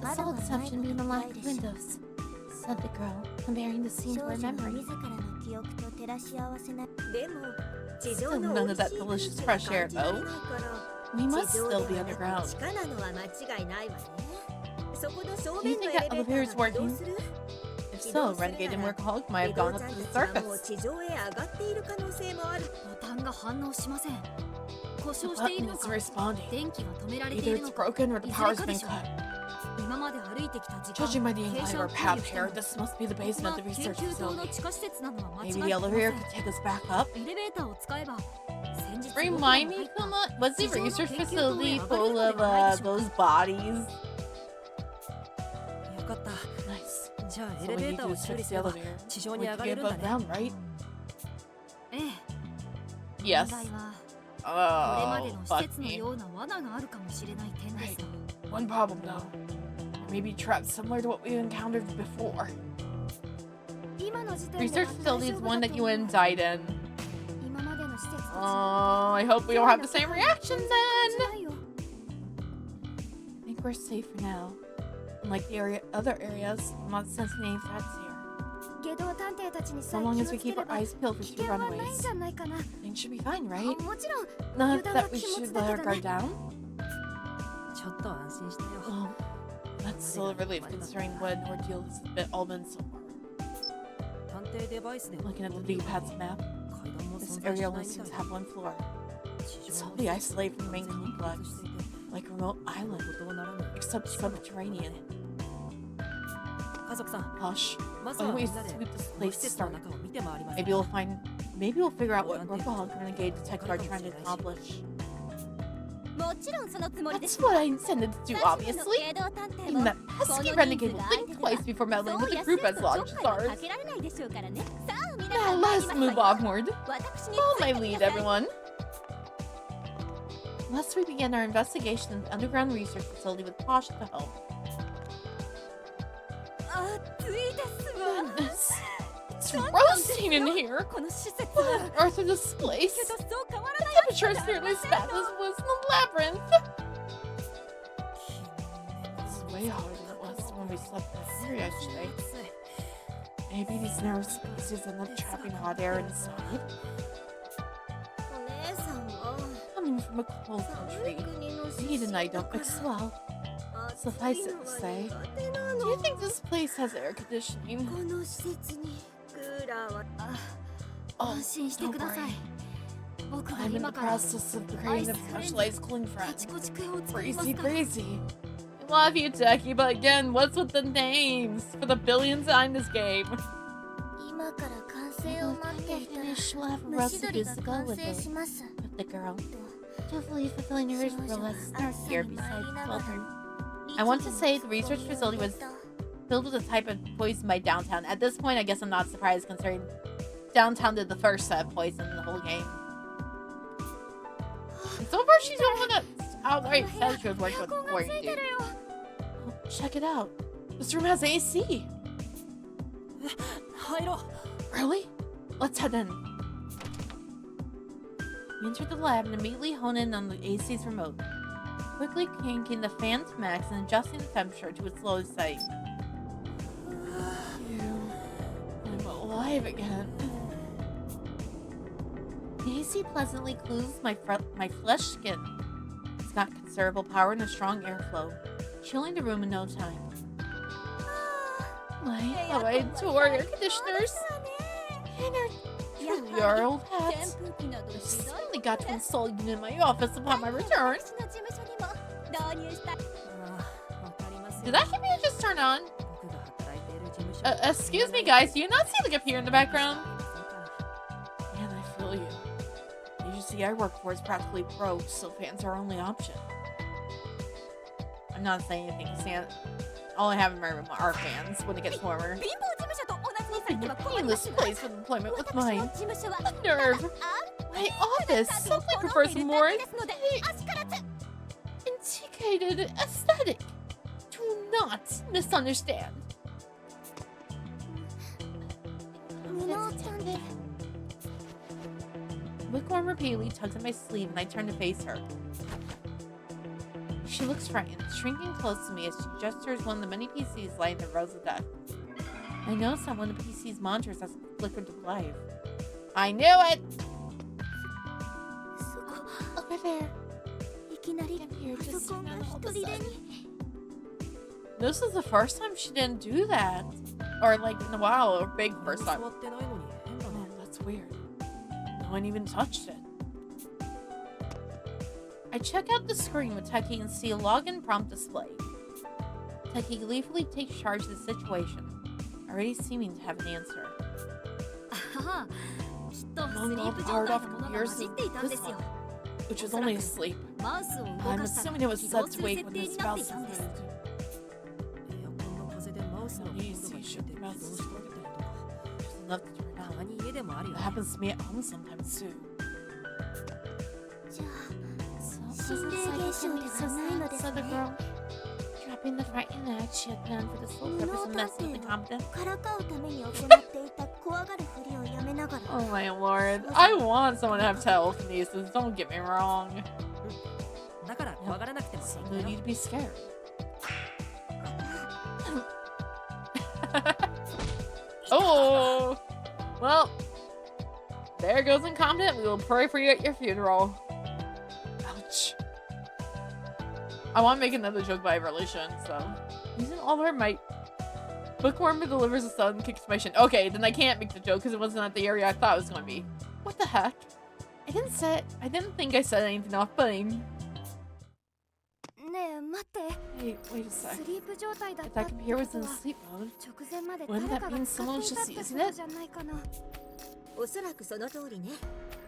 The sole exception being the lack of windows, said the girl, comparing the scene to her memory. Still none of that delicious fresh air, though. We must still be underground. Do you think that elevator is working? If so, Renegade and Workaholic might have gone up to the surface. The button isn't responding. Either it's broken or the power's been cut. Judging by the incline of our path here, this must be the basement of the research facility. Maybe the elevator could take us back up? Remind me, Kuma, was the research facility full of those bodies? Nice. So we need to fix the elevator. We can get above ground, right? Yes. Oh, fuck me. Right. One problem though. Maybe trapped similar to what we encountered before. Research facility is one that you and died in. Oh, I hope we don't have the same reactions then. I think we're safe for now. Unlike the other areas, I'm not sensing any threats here. So long as we keep our eyes peeled for 2 runaways, things should be fine, right? Not that we should let our guard down. Oh, that's still a relief considering what an ordeal this has all been so far. Looking at the D-pad's map, this area only seems to have 1 floor. It's totally isolated from the main complex, like a remote island, except subterranean. Hush. Why don't we sweep this place to start? Maybe we'll figure out what Workaholic Renegade Detective are trying to accomplish. That's what I intended to do, obviously. Even that pesky renegade will think twice before meddling with the group as large as ours. Now let's move onward. Follow my lead, everyone. Unless we begin our investigation in the underground research facility with Posh to help. Goodness. It's roasting in here. What on earth is this place? The temperature is nearly as bad as it was in the labyrinth. This is way hotter than it was when we slept in here yesterday. Maybe these narrow spaces end up trapping hot air inside. Coming from a cold country, heat and I don't mix well. Suffice it to say, do you think this place has air conditioning? Oh, don't worry. I'm in the process of creating a specialized cooling fan. Breezy. I love you, Techie, but again, what's with the names? For the billionth time this game. We'll have a recipe to go with it. With the girl. Hopefully fulfilling her role as nurse here besides children. I want to say the research facility was filled with a type of poison by Downtown. At this point, I guess I'm not surprised considering Downtown did the first set of poison in the whole game. And so far, she's the only one that outright said she was working with the quarantine. Oh, check it out. This room has AC. Really? Let's head in. We entered the lab and immediately honed in on the AC's remote, quickly cranking the fan to max and adjusting the temperature to its lowest setting. I'm alive again. The AC pleasantly cools my flesh skin. It's got considerable power and a strong airflow, chilling the room in no time. How I adore air conditioners! And our truly our old hats. I suddenly got to install a unit in my office upon my return. Did that computer just turn on? Excuse me guys, do you not see the computer in the background? Man, I feel you. The agency I work for is practically broke, so fans are our only option. I'm not saying anything, all I have in my room are fans when it gets warmer. In this place with employment with mine. Nerve. My office simply prefers a more indicated aesthetic. Do not misunderstand. Wickworm repeatedly tugs at my sleeve and I turn to face her. She looks frightened, shrinking close to me as she gestures one of the many PCs lying in the rows of death. I notice that one of the PC's monitors has flickered to life. I knew it! Over there. Here, just all of a sudden. This is the first time she didn't do that. Or like in a while, or big first time. Oh, that's weird. No one even touched it. I check out the screen with Techie and see a login prompt display. Techie gleefully takes charge of the situation, already seeming to have an answer. Among all powered off computers, this one, which was only asleep. I'm assuming it was set to wake when his spouse is moved. So easy, shoot the mouse is just enough to turn on. That happens to me at home sometimes too. So said the girl, dropping the frightened act she had planned for the sole purpose of messing with the competent. Oh my lord, I want someone to have telekinesis, don't get me wrong. So no need to be scared. Oh! Well, there goes incompetent. We will pray for you at your funeral. Ouch. I want to make another joke, but I really shouldn't, so. Using all her might. Bookworm who delivers a sudden kick to my shin. Okay, then I can't make the joke because it wasn't at the area I thought it was going to be. What the heck? I didn't think I said anything off-putting. Hey, wait a sec. If that computer was in sleep mode, wouldn't that mean someone was just using it?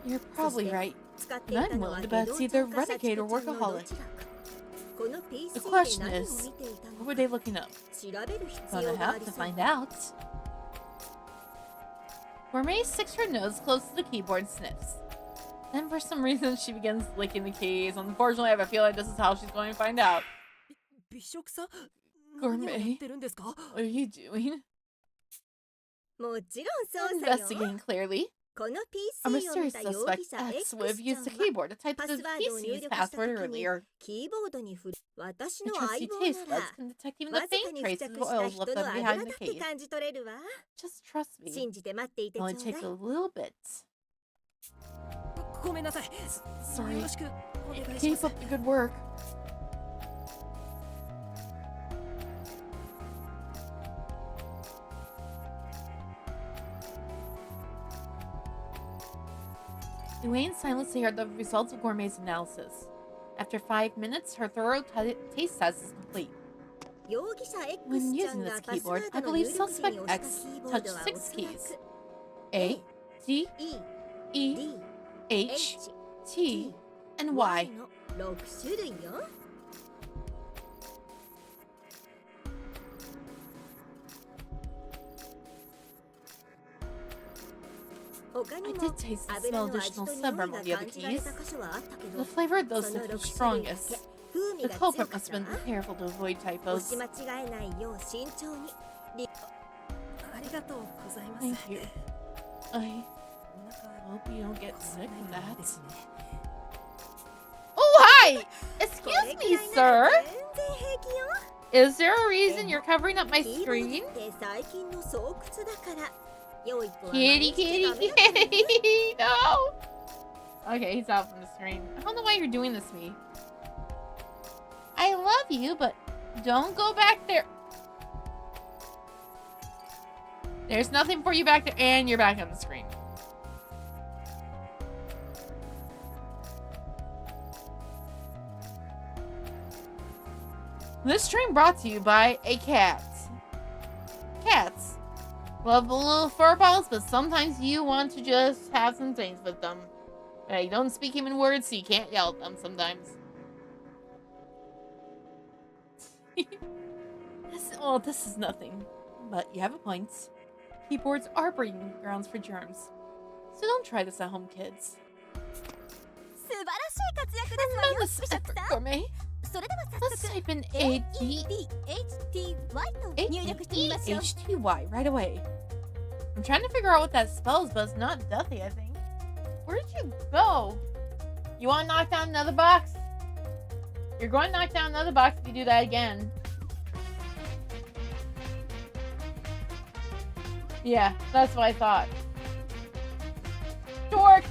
You're probably right. And I'm willing to bet it's either renegade or workaholic. The question is, what were they looking up? Gonna have to find out. Gourmet sticks her nose close to the keyboard and sniffs. Then for some reason she begins licking the keys. Unfortunately, I have a feeling this is how she's going to find out. Gourmet, what are you doing? Investigating clearly. A mysterious suspect X would have used the keyboard to type the PC's password earlier. The trusty taste buds can detect even the faint traces of oils left behind the case. Just trust me. It'll only take a little bit. Sorry. Keep up the good work. Elaine silently heard the results of Gourmet's analysis. After 5 minutes, her thorough taste test is complete. When using this keyboard, I believe suspect X touched 6 keys. A, D, E, H, T, and Y. I did taste and smell additional several of the other keys. The flavor of those looked the strongest. The culprit must have been careful to avoid typos. Thank you. I hope you don't get sick from that. Oh, hi! Excuse me, sir! Is there a reason you're covering up my screen? Kitty, kitty, kitty! No! Okay, he's out from the screen. I don't know why you're doing this to me. I love you, but don't go back there. There's nothing for you back there, and you're back on the screen. This stream brought to you by a cat. Cats. Love the little fur balls, but sometimes you want to just have some things with them. You don't speak human words, so you can't yell at them sometimes. This is nothing. But you have a point. Keyboards are breeding grounds for germs. So don't try this at home, kids. Tremendous effort, Gourmet. Let's type in A-D-H-T-Y right away. I'm trying to figure out what that spells, but it's not deathy, I think. Where did you go? You want to knock down another box? You're going to knock down another box if you do that again. Yeah, that's what I thought. Dork!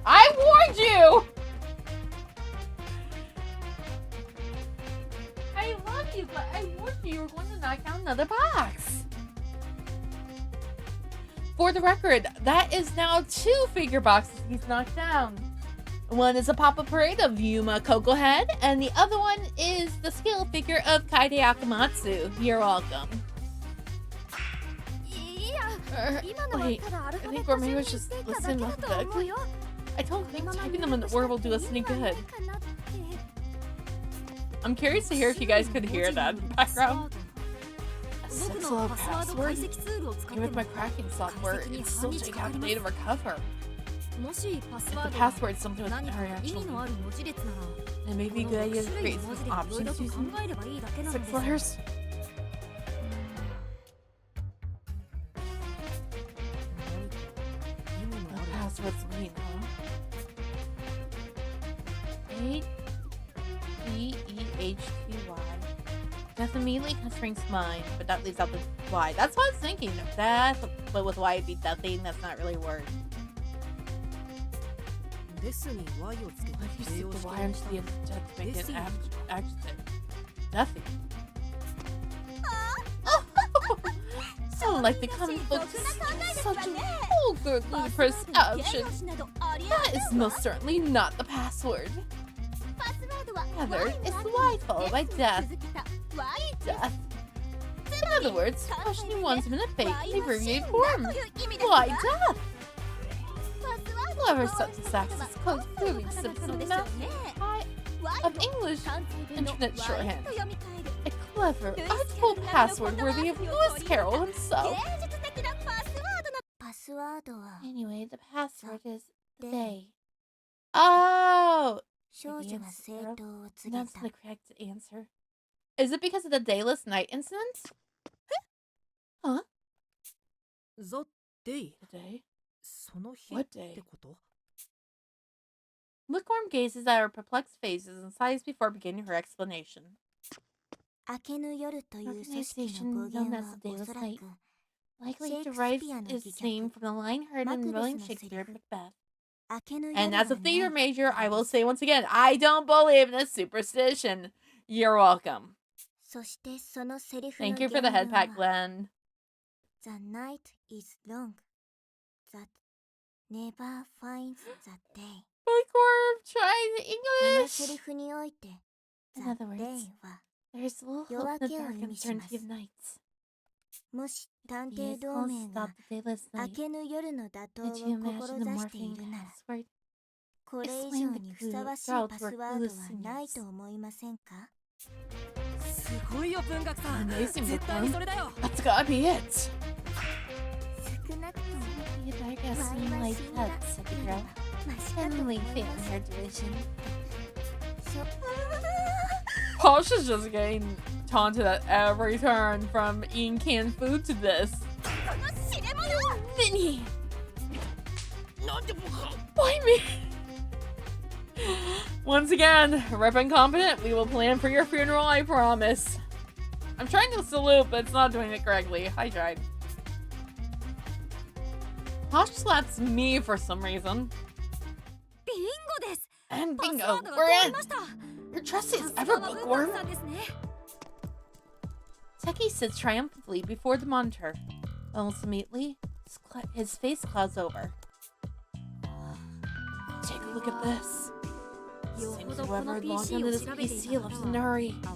I warned you! I love you, but I warned you were going to knock down another box. For the record, that is now 2 figure boxes he's knocked down. One is a pop-up parade of Yuma Coco Head, and the other one is the scale figure of Kaide Akamatsu. You're welcome. Wait, I think Gourmet was just listening alphabetically. I don't think typing them in order will do us any good. I'm curious to hear if you guys could hear that in the background. A 6-letter password? Even with my cracking software, it's still taking out the data to recover. If the password is something with our actual it may be a good idea to create some options using 6 letters. The password's mean, huh? A-B-E-H-T-Y. That's immediately constrains mine, but that leaves out the Y. That's what I was thinking. But with Y, it'd be nothing. That's not really a word. What if you stick the Y onto the end of the text to make it an adjective? Nothing. Sound like the comic book is such a vulgar, ludicrous action. That is most certainly not the password. Rather, it's the Y followed by death. Death. In other words, questioning one's been a fake in the abbreviated form. Why death? Whoever set this access code clearly sips some math of English internet shorthand. A clever, artful password worthy of Lewis Carroll himself. Anyway, the password is they. Oh! That's the correct answer. Is it because of the dayless night incident? Huh? The day? What day? Liquorm gazes at her perplexed faces and sighs before beginning her explanation. Organization known as the Dayless Night likely derives its name from the line heard in William Shakespeare Macbeth. And as a theater major, I will say once again, I don't believe in this superstition. You're welcome. Thank you for the head pat, Glenn. The night is long. That never finds the day. Liquorm, try the English. In other words, there's little hope in the dark uncertainty of nights. If the vehicles stop the dayless night, did you imagine the morphing password? Explain the coup route to our clueless seniors. Amazing, Liquorm. That's gotta be it. You better guess some light pets, said the girl. Emily failing her division. Posh is just getting taunted at every turn, from eating canned food to this. Vinny! Why me? Once again, rep incompetent, we will plan for your funeral, I promise. I'm trying to salute, but it's not doing it correctly. I tried. Posh slaps me for some reason. And bingo, we're in! Your trusty as ever, Bookworm! Teki sits triumphantly before the monitor. Almost immediately, his face clouds over. Take a look at this. Seems whoever logged onto this PC left in a hurry. The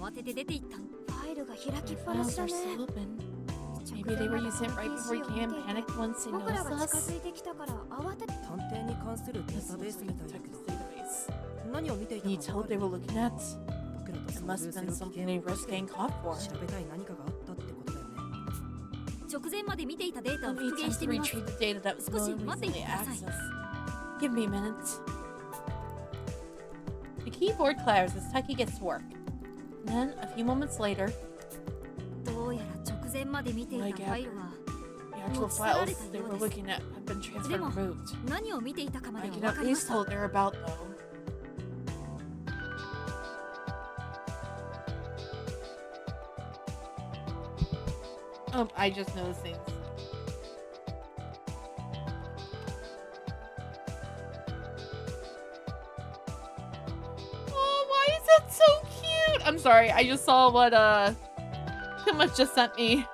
files are still open. Maybe they were using it right before you came and panicked once they noticed us. This looks like a detective's database. Can you tell what they were looking at? It must have been something they risked getting caught for. Let me attempt to retrieve the data that was most recently accessed. Give me a minute. The keyboard clatters as Teki gets to work. Then, a few moments later, I gather the actual files they were looking at have been transferred and removed. I can at least tell what they're about, though. Oh, I just noticed things. Oh, why is that so cute? I'm sorry, I just saw what, Kuma's just sent me.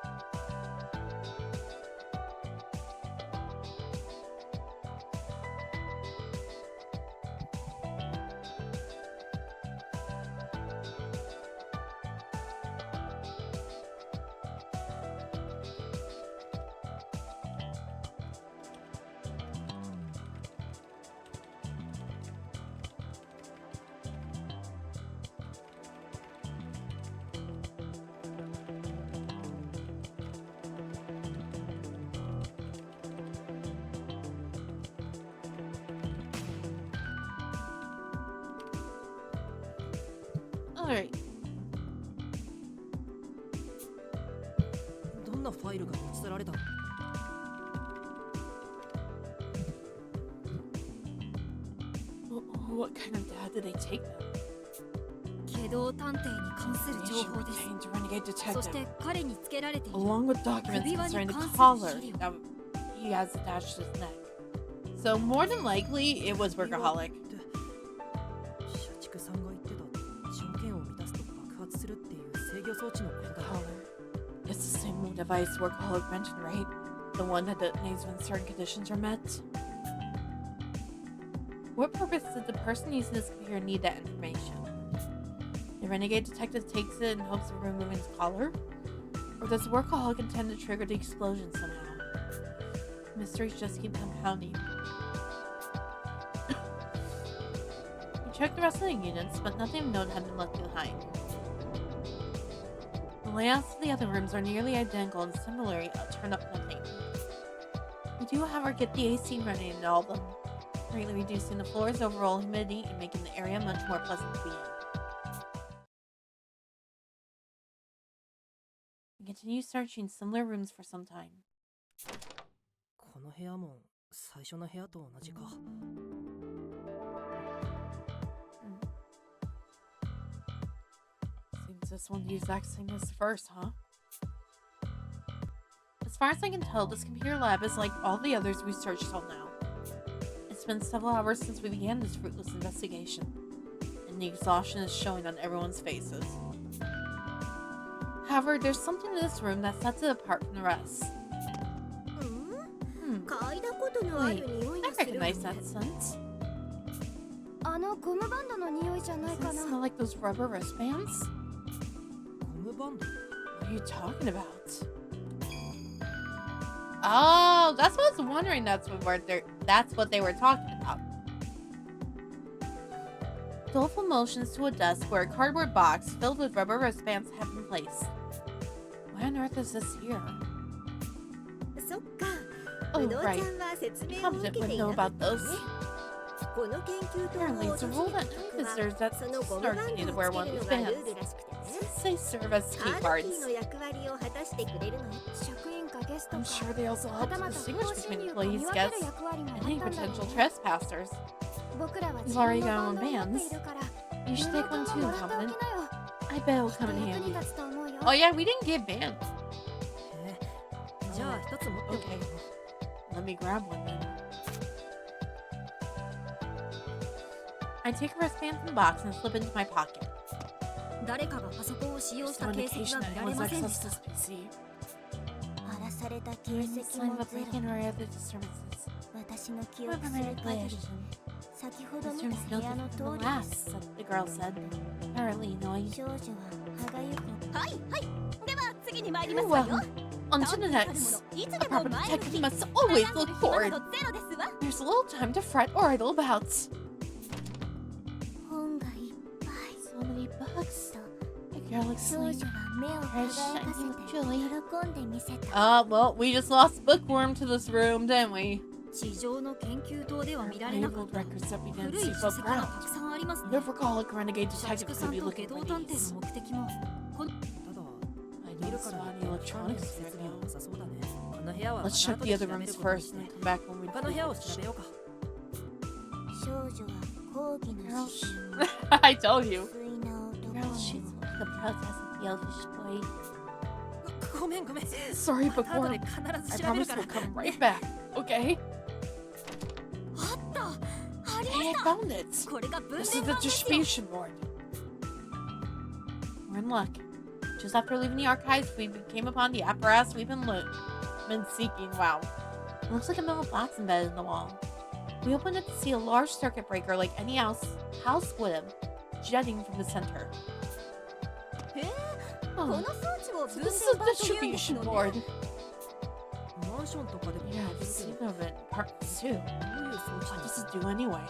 Alright. どんなファイルが持ち去られたの？ What kind of data did they take them? 機動探偵に関する情報です。 Retained renegade そし detective, て彼につけられている along with documents 首輪に concerning the 関する collar 資料。 that he has attached to his neck. So more than likely, it was workaholic. 社畜さんが言ってた条件を満たすと爆発するっていう制御装置のことだよ。 Collar. It's the same device workaholic mentioned, right? The one that detonates when certain conditions are met. What purpose did the person using this computer need that information? The renegade detective takes it in hopes of removing his collar? Or does the workaholic intend to trigger the explosion somehow? Mysteries just keep compounding. We checked the rest of the units, but nothing of note had been left behind. The layouts of the other rooms are nearly identical and similarly turn up nothing. We do, however, get the AC running in all of them, greatly reducing the floor's overall humidity and making the area much more pleasant to be in. We continue searching similar rooms for some time. この部屋も最初の部屋と同じか。 Seems this one's the exact same as the first, huh? As far as I can tell, this computer lab is like all the others we searched till now. It's been several hours since we began this fruitless investigation, and the exhaustion is showing on everyone's faces. However, there's something in this room that sets it apart from the rest. Wait, I recognize that scent. あのゴムバンドの匂いじゃない Doesn't か it な。 smell like those rubber wristbands? ゴムバンド？ What are you talking about? Oh, that's what I was wondering. That's what they were talking about. Doleful motions to a desk where a cardboard box filled with rubber wristbands have been placed. Why on earth is this here? そっか。 Oh, うどうちゃん right. は説明を Competent 受け would てい know なか about ったの those. ね。この研究棟 Apparently, を it's a 訪 rule れ that た any 客は visitors that そのゴム start バン need ド to を wear つけ one る of の these がル bands. ールらしくてね。 Since they serve as カ key ード cards, キーの役割を果たしてくれるの。職員かゲスト I'm か。 sure they also は help た to また distinguish 不法侵 between 入か見 employees, 分ける guests, 役割もあ and っ any たんだろう potential ね。 trespassers. 僕らは You've 自 already 分 got の on バンドを持って bands. いるから。 You should take one こ too, のバンドももらってお Competent. きなよ。 I bet it will きっ come と in 役に handy. 立つと思うよ。 Oh yeah, we didn't get bands. じゃあ一つ持っておく。 Okay. Let me grab one then. I take a wristband from the box and slip it into my pocket. 誰かがパソコンを使用 There's した no 形跡 indication は that 見られ anyone's ませんで accessed した。 this PC. 荒らされた形 There 跡 isn't sign も of a ゼロ。 break-in or other disturbances. 私の記憶 Whoever す made る it 限り glitched. 先ほど This 見 room's た部 no 屋の different 通 from り the で last, す。 the girl said. Apparently annoying. 少女は歯がゆく。はいはい。では次に参りま Very すわ well. よ。 On to the next. A proper detective must always look forward. There's little time to fret or idle about. 本がいっぱい。 So many books. と The girl 少女 exclaimed. は目を輝かせて喜んでみせた。 Well, we just lost bookworm to this room, didn't we? 地上の研究棟では見られ I なかっ labeled た records that we didn't 古 see い above 書籍が ground. たくさんありますね。 The workaholic renegade 社 detective 畜 could さん be と looking 下 for 道探偵 these. の目的もこのただ I 見 need る to から spot the 関連 electronics 設 right 備は now. なさそうだね。この部屋は Let's ま check た the 後 other で調べ rooms ること first にし and て then come back when we 他の部屋を調 finish. べようか。少女は講義の詩集を I told you. 不粋な男 Girl, の she's like the protest of the elfish boy. ごめんごめん。 Sorry, また後 bookworm. で必 I ず調べる promise から。 we'll come right back. Okay? あったあり Hey, I ました found it. これが分 This is 電 the 盤ですよ distribution board. We're in luck. Just after leaving the archives, we came upon the apparatus we've been seeking. Wow. It looks like a metal box embedded in the wall. We opened it to see a large circuit breaker like any house would have, jutting from the center. へえ Oh, この装置を so 分 this is 電 the 盤というんです distribution のね board. マンションとかでも Yeah, で I've きる seen けど、 of it in parts too. どういう装置 What なの？ does it do anyway?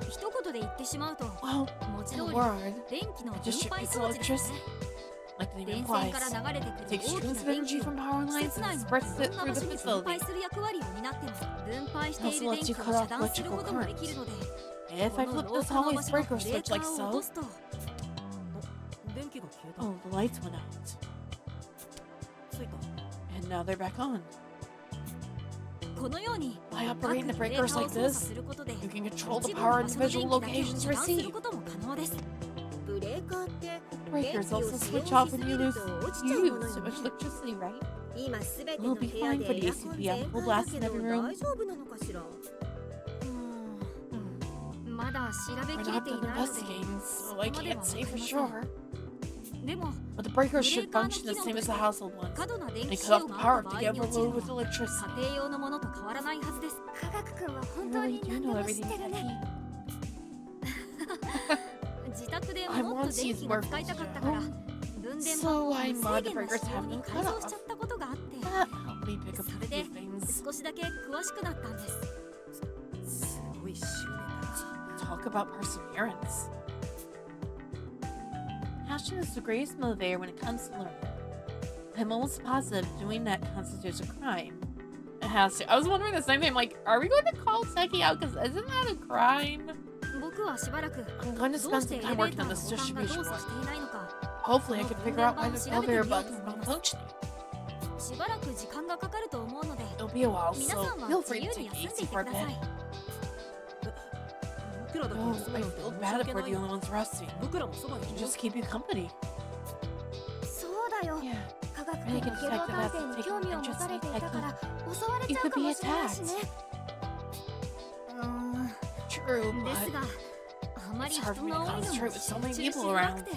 一言で言ってしまうと Well, 文字 in 通 a り word, 電気の it 分 distributes 配装置ですね electricity. Like the name 電線 implies. から流れて It くる takes 大き streams な of 電 energy 気を from power 施 lines 設 and 内の spreads い it ろんな through 場 the 所に分 facility. 配する役割を担ってます分配してい Also る lets 電 you 気を cut 遮 off 断する electrical こともでき currents. るので If I この flip 廊 this 下の hallway's 場所の breaker ブレー switch カ like ーを落と so, すと気が消えた。 Oh, the lights went out. ついた。 And now they're back on. このように By 各 operating the ブレー breakers カーを like 操作 this, することで you can control the 一部 power の場所の individual 電気だけを locations 遮断する receive. ことも可能です。ブレーカーって電 Breakers 気を also 使用 switch し off す when ぎ you る lose と落ち you ちゃうも use の too よ much ね。 electricity, right? 今すべて Will の it be 部屋 fine for で the エア AC コ to ン be 全 on full 開だ blast け in ど every room? 大丈夫なのかしら。まだ調べ We're きれ not てい done ないので investigating, so I そこまで can't は say わか for りません。 sure. でも But the breakers ブレ should ーカーの function 機 the 能 same と as し the て household ones. 過度な電 They 気 cut 使 off 用 the があっ power た to 場合 get に落ちる removed の with は electricity. 家庭用のものと変わらないはずです。科学君は本 You 当 really に do 何で know も everything 知ってるね。 techie. 自宅で I もっ want と to 電 use 気が more 使いたかったか function ら at home. 分電 So 盤を I 無 mod 制 the 限な breakers 仕 to 様 have に no 改造し cutoff. ちゃったことがあって That helped me pick up そ a れで few things. 少しだけ詳しくなったんです。すごい執念だ。 Talk about perseverance. Passion is the greatest motivator when it comes to learning. I'm almost positive doing that constitutes a crime. It has to. I was wondering the same thing. Like, are we going to call Seki out? Because isn't that a crime? 僕はしばらく I'm going to どう spend して some エレ time ベー working タ on ーの this ボタンが distribution 動作 one. していないのか Hopefully, I can figure out why the elevator button's not functioning. しばらく時間がかかると思うので It'll be a while, 皆 so さんは feel 自 free 由 to に take 休ん it で easy いて for く a ださ bit. い。僕らだけ No, 休む I なんて feel 申し bad 訳 if な we're い the よ。 only ones resting. 僕らもそばにいるよ。 Just keep you company. そうだよ。 Yeah. 科学君がゲロ探偵に興味を持たれていたから襲われちゃうかもしれないしね。True, です but があまり it's hard 人 for me が to 多いのも concentrate with 集 so 中 many し people づら around. くて。で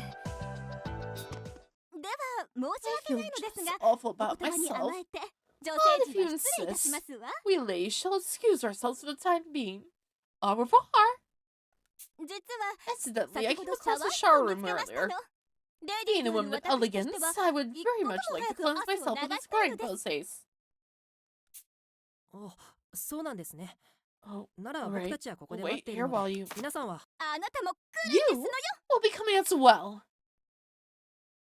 は申し I 訳 feel ないのです just が、 awful お about 言葉に myself. 甘えて女 But 性 if 陣 you は失礼いたし insist, ますわ。 we ladies shall excuse ourselves for the time being. Au revoir. 実は Incidentally, I 先ほ came どシャ across ワ a ー shower 室を見 room つけましたの。 earlier. レディ Being ー a という woman of 私と elegance, しては I would 一 very 刻も much like to 早く cleanse 汗を myself 流 and したい scrub のです those haze. あ、そうなんですね。 Oh, なら alright. 僕たちはここ We'll で待っ wait てい here るの while で、 you... 皆さんは。あなたも You will be coming as well.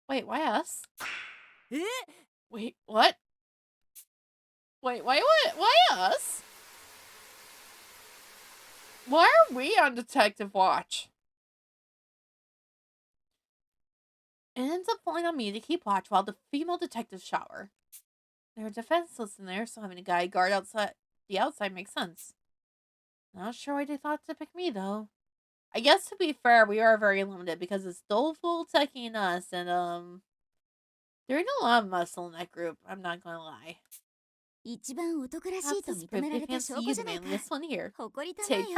Wait, why us? え？ Wait, what? Wait, why what? Why us? Why are we on detective watch? It ends up falling on me to keep watch while the female detectives shower. They're defenseless in there, so having a guy guard outside the outside makes sense. Not sure why they thought to pick me though. I guess to be fair, we are very limited because it's Doleful, Techie, and us, and there ain't a lot of muscle in that group. I'm not gonna lie. 一番男らし That's いと his 認めら birthday れた fancy 証拠 you, じ the ゃないか。 manliest one here. 誇りたま Take えよ。 pride.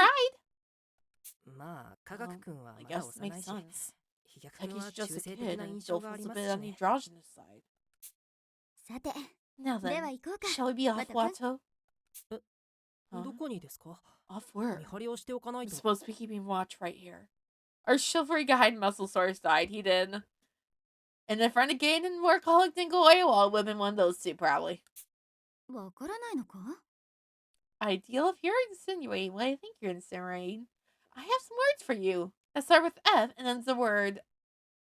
まあ、科学君は I まだ guess 幼 makes いし、 sense. 飛躍君 Techie's は just 中 a 性 kid, 的な and 印象があ Doleful's り a ま bit す on し the ね。 androgynous side. さて、 Now で then, は行こうか。 shall we be off また来い。 Watto? どこにですか？ Off 見 where? 張りをしておかない I'm と。 supposed to be keeping watch right here. Our chivalry guide muscle source died. He did. And if renegade and workaholic didn't go AWOL, it would have been one of those two, probably. わからないのか？ Ideal, if you're insinuating what I think you're insinuating, I have some words for you that start with F and ends the word,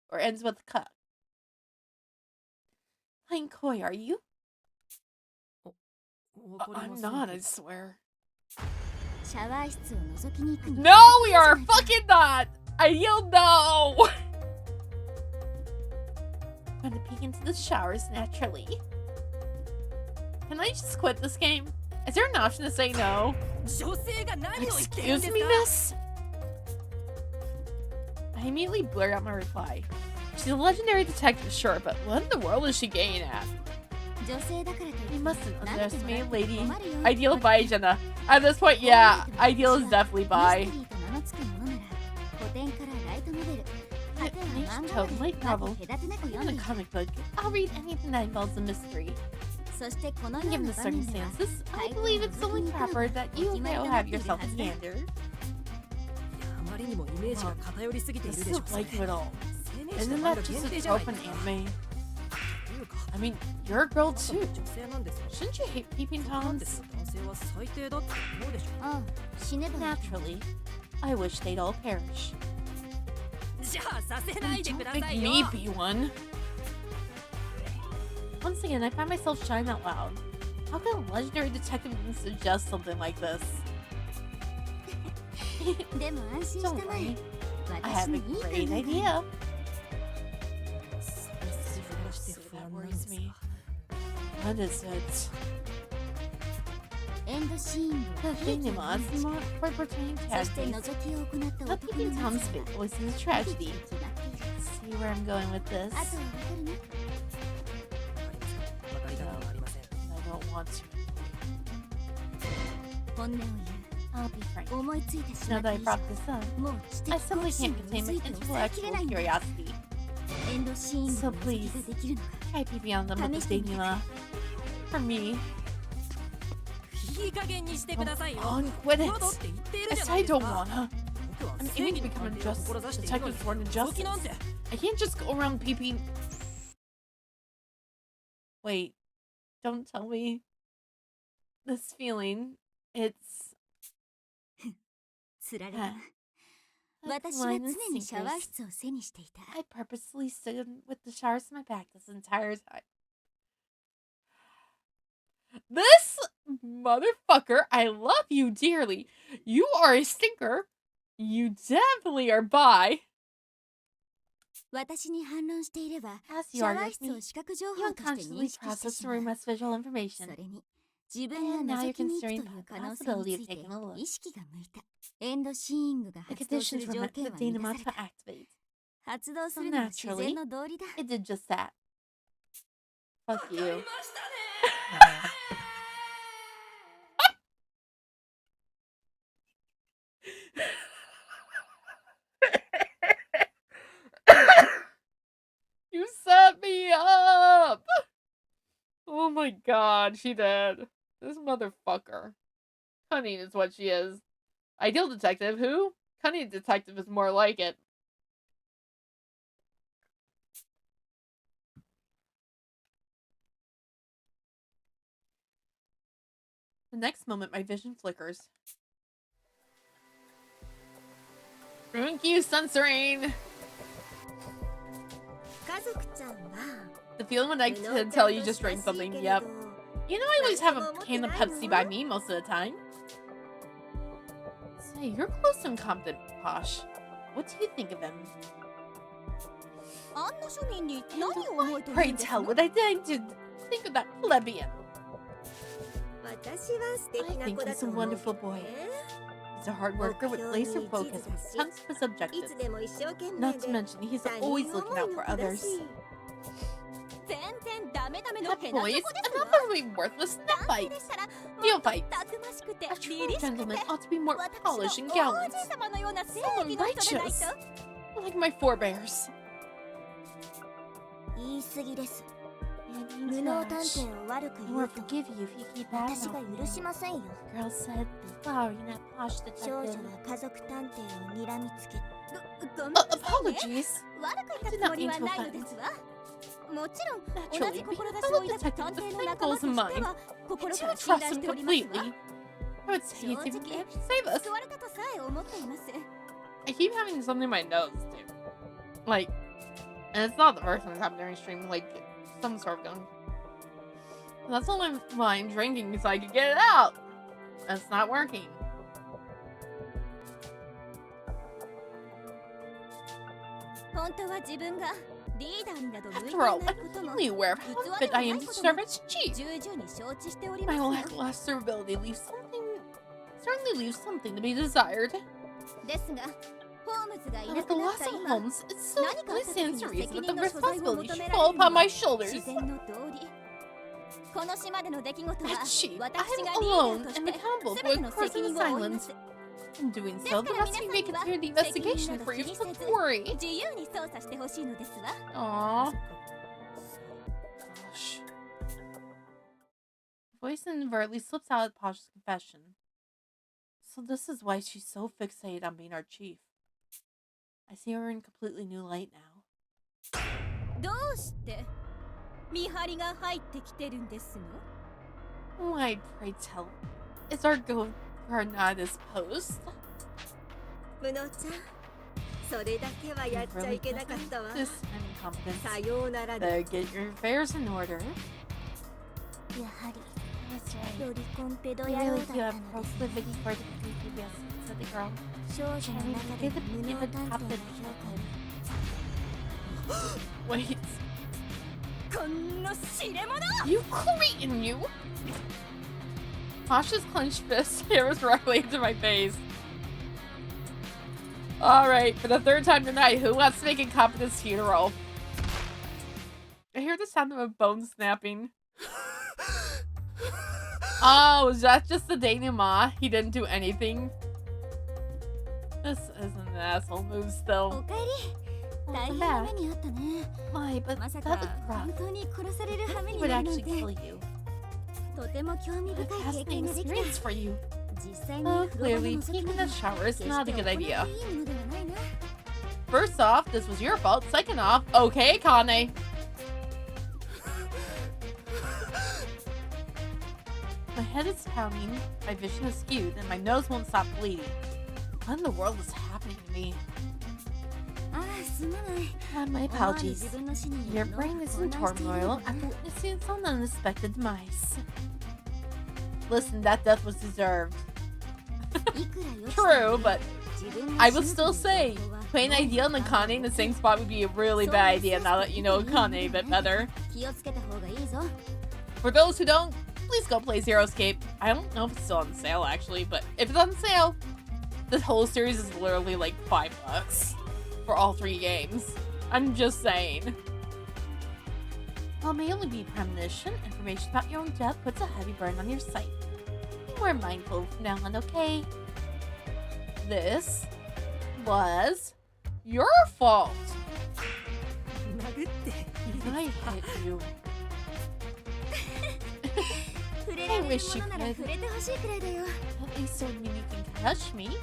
or ends with K. Playing coy, are you? わかりま I'm せん not, け I ど。 swear. シャワー室を覗きに行くに No, we are fucking not! Ideal, no! I'm gonna peek into the showers naturally. Can I just quit this game? Is there an option to say no? 女性が何を言ってるん Excuse です me, か？ miss? I immediately blurt out my reply. She's a legendary detective, sure, but what in the world is she getting at? 女性だからといって You mustn't 舐めてもら underestimate って Lady 困るよ。 Ideal by agenda. At this point, yeah, Ideal is definitely ミス by. テリーと名の付くものなら古典からライトノベル果ては Niche 漫画ま tome, で light ま novel, ず隔てなく読 even ん a でいく。 comic book. I'll read anything that involves a mystery. そしてこのよう Given な the 場面では circumstances, I believe it's only proper that you now have yourself a gander. あまりにもイメージが偏りすぎてい I るでしょ don't う。 like you at all. 生命者 Isn't の that 漫画 just 限定 a じゃない trope で in すか。 anime? というか、 I mean, you're a girl あなたも too. 女性なんですよ。 Shouldn't you hate peeping なんで toms? 男性は最低だって思うでしょ。ああ死ねばいい。 Naturally, I wish they'd all perish. じゃあさせないで Don't くだ make さいよ。 me be one. Once again, I find myself shouting out loud. How could a legendary detective even suggest something like this? でも安心し Don't たまえ。 worry, I 私 have に a いい考 great えがある。 idea. What is it? エンドシーン The を Airdate-Mar is more for portraying そして tragedy. 覗きを行った Not 男 keeping の Tom's 末 fate が voice in the 出て tragedy. きて決まっている See where I'm going with this. あとはわかるねわかりたくはありません。 I don't want to. 本音を言 I'll be frank. う思いついてし Now まった that I 以 brought 上 this up, もう知 I 的 simply 好奇心 can't を contain つ my いて抑えきれ intellectual ないんだ curiosity. エンドシーン So の目的 please. ができるのか Try peeping on them with the Airdate-Mar. For me. いい加減にしてくださいよ。 On quit まだっ it. て言ってる I じゃ said な I いです don't か。 wanna. 僕は I'm 正 aiming 義 to の become a 探偵を just 志しているの detective に sworn to 動機なん justice. て。 I can't just go around peeping. Wait, don't tell me. This feeling, it's つられ Huh. た like 私は line 常 and にシャワー sinkers. 室を背にしていた I purposely stood with the showers to my back this entire time. This motherfucker, I love you dearly. You are a stinker. You definitely are bi. 私に反論していれば As シ you ャ are ワー with 室 me, を視覚情 you 報として認 unconsciously 識して process し the ま room う as visual そ information. れに自分が And now 覗 you're きに行くと considering いう可能性 the につ possibility い of て taking a look. 意識が向いたエンドシーングが The 発動す conditions る were 条 met 件 for は the 満た Airdate-Mar され to た activate. 発動す So るのは自 naturally, 然の道理だ it did just that. Fuck you. You set me up! Oh my god, she did. This motherfucker. Cunning is what she is. Ideal detective, who? Cunning detective is more like it. The next moment, my vision flickers. Thank you, censoring! 家族ちゃんは The feeling when I can tell you just drank something, yep. You know I always have a can of Pepsi by me most of the time. Say, you're close and competent, Posh. What do you think of him? あんな庶民に何を覚えてる Pray んです tell の what I did to think of that plebeian. 私は素敵な I think 子だ he's と a 思う wonderful boy. He's a hard worker with laser focus when it comes to his い objectives. つでも一生懸命 Not to で mention, he's 他人 always 思 looking い out の for 子だ others. し全然ダメダメの That ヘナチ boy ョ is コです an わ utterly worthless 男性 neophyte. でしたらも Neophyte. っとたくましくて A 凛 true 々しくて gentleman ought to be more 私 polished の and 王 gallant. 子様のような正 Someone 義の人でない righteous. と Like my forebears. 言い過ぎです And 無 he's 能探 rash. 偵を悪く I 言う won't と forgive you if you keep that 私が up. 許しませんよ Girl said, flowery, not posh 少女 detective. は家族探偵を睨みつけごめん Uh, なさいね apologies. 悪く言ったつもりはないのですわもちろん同 Naturally, じ being a 志 fellow を抱く detective 探 with the 偵の same 仲間 goals と in して mind. は心 I から do 信 trust 頼 him しておりますわ completely. I would say he'd even 正直 save us. 救われたとさえ思っています I keep having something in my nose, too. Like, and it's not the first time it's happened during stream, like, some sort of gun. That's all why I'm drinking, so I could get it out. That's not working. 本当は自分がリーダーになど向いてい After な all, い I'm ことも keenly aware of how unfit I am to serve as chief. 重々に承知しており My ます lackluster ability certainly leaves something to be desired. ですがホームズがい And な with く the なっ loss た of 今 Holmes, it so 何かあ only った時 stands to に reason 責 that 任 the の所在を responsibility 求 should めら fall れるの upon my は shoulders. 自然の道理この島での出来事は As chief, 私が I'm リーダ alone ーとし and て accountable 全 for ての causing 責任を負いま silence. す In doing です so, か the ら rest 皆 of you may さんには continue the 責任 investigation など for 気 you にせ to ず worry. 自由に操作してほしいのですわ Aww. Gosh. Voice inadvertently slips out of Posh's confession. So this is why she's so fixated on being our chief. I see her in a completely new light now. どうして見張りが入ってきてるんですの Why, pray tell, is our gold card not his post? 無能ちゃんそれだけはやっちゃいけなかったわ This さ incompetence. ようならで Better get your affairs in order. やはり That's right. ロリコンペド You 野郎 really だっ do た have のです proclivity for the PPS, said the girl. 少女の中で無能探偵の評価 Wait. こ You cretin, you! Tasha's clenched fist hammers directly into my face. Alright, for the third time tonight, who wants to make a competence funeral? I hear the sound of a bone snapping. Oh, is that just the denouement? He didn't do anything? This is an asshole move still. Welcome back. My, but that looked rough. He would actually kill you. What a fascinating experience for you. Oh, clearly, taking a shower is not a good idea. First off, this was your fault. Second off, okay, Kane. My head is pounding, my vision is skewed, and my nose won't stop bleeding. What in the world is happening to me? My apologies. Your brain is in turmoil after witnessing some unexpected demise. Listen, that death was deserved. True, but I will still say, putting Ideal and Akane in the same spot would be a really bad idea now that you know Akane a bit better. For those who don't, please go play Zero Escape. I don't know if it's still on sale actually, but if it's on sale, this whole series is literally like $5 for all 3 games. I'm just saying. While it may only be premonition, information about your own death puts a heavy burden on your sight. Be more mindful from now on, okay? This was your fault. I hit you. I wish you could. At least so you can touch me.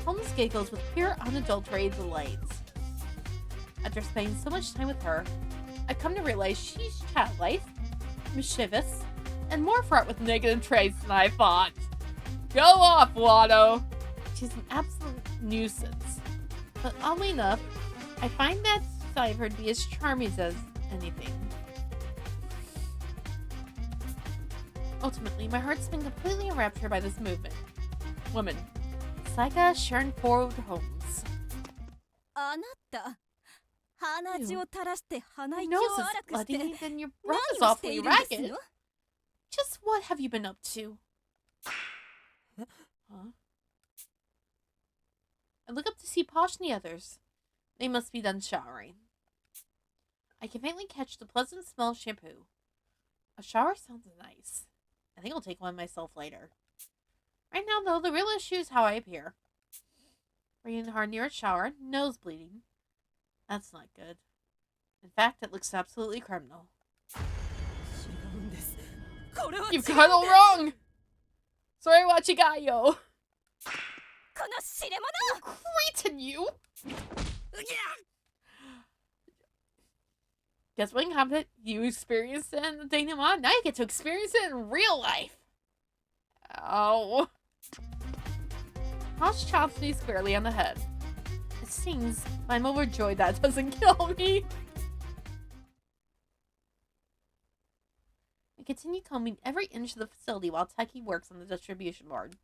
Holmes giggles with pure unadulterated delight. After spending so much time with her, I've come to realize she's childlike, mischievous, and more fraught with negative traits than I thought. Go off, Watto! She's an absolute nuisance. But oddly enough, I find that side of her to be as charming as anything. Ultimately, my heart's been completely enraptured by this woman. Saika Sharon Ford Holmes. Your nose is bloody, and your breath is awfully ragged. Just what have you been up to? Huh? I look up to see Posh and the others. They must be done showering. I can faintly catch the pleasant smell of shampoo. A shower sounds nice. I think I'll take one myself later. Right now, though, the real issue is how I appear. Breathing hard near a shower, nose bleeding. That's not good. In fact, it looks absolutely criminal. You've got it all wrong! Sorry, Wachigayo. Cretin, you! Guess what incompetent you experienced in the denouement? Now you get to experience it in real life. Ow. Posh chops me squarely on the head. It stings, but I'm overjoyed that it doesn't kill me. I continue combing every inch of the facility while Taki works on the distribution board.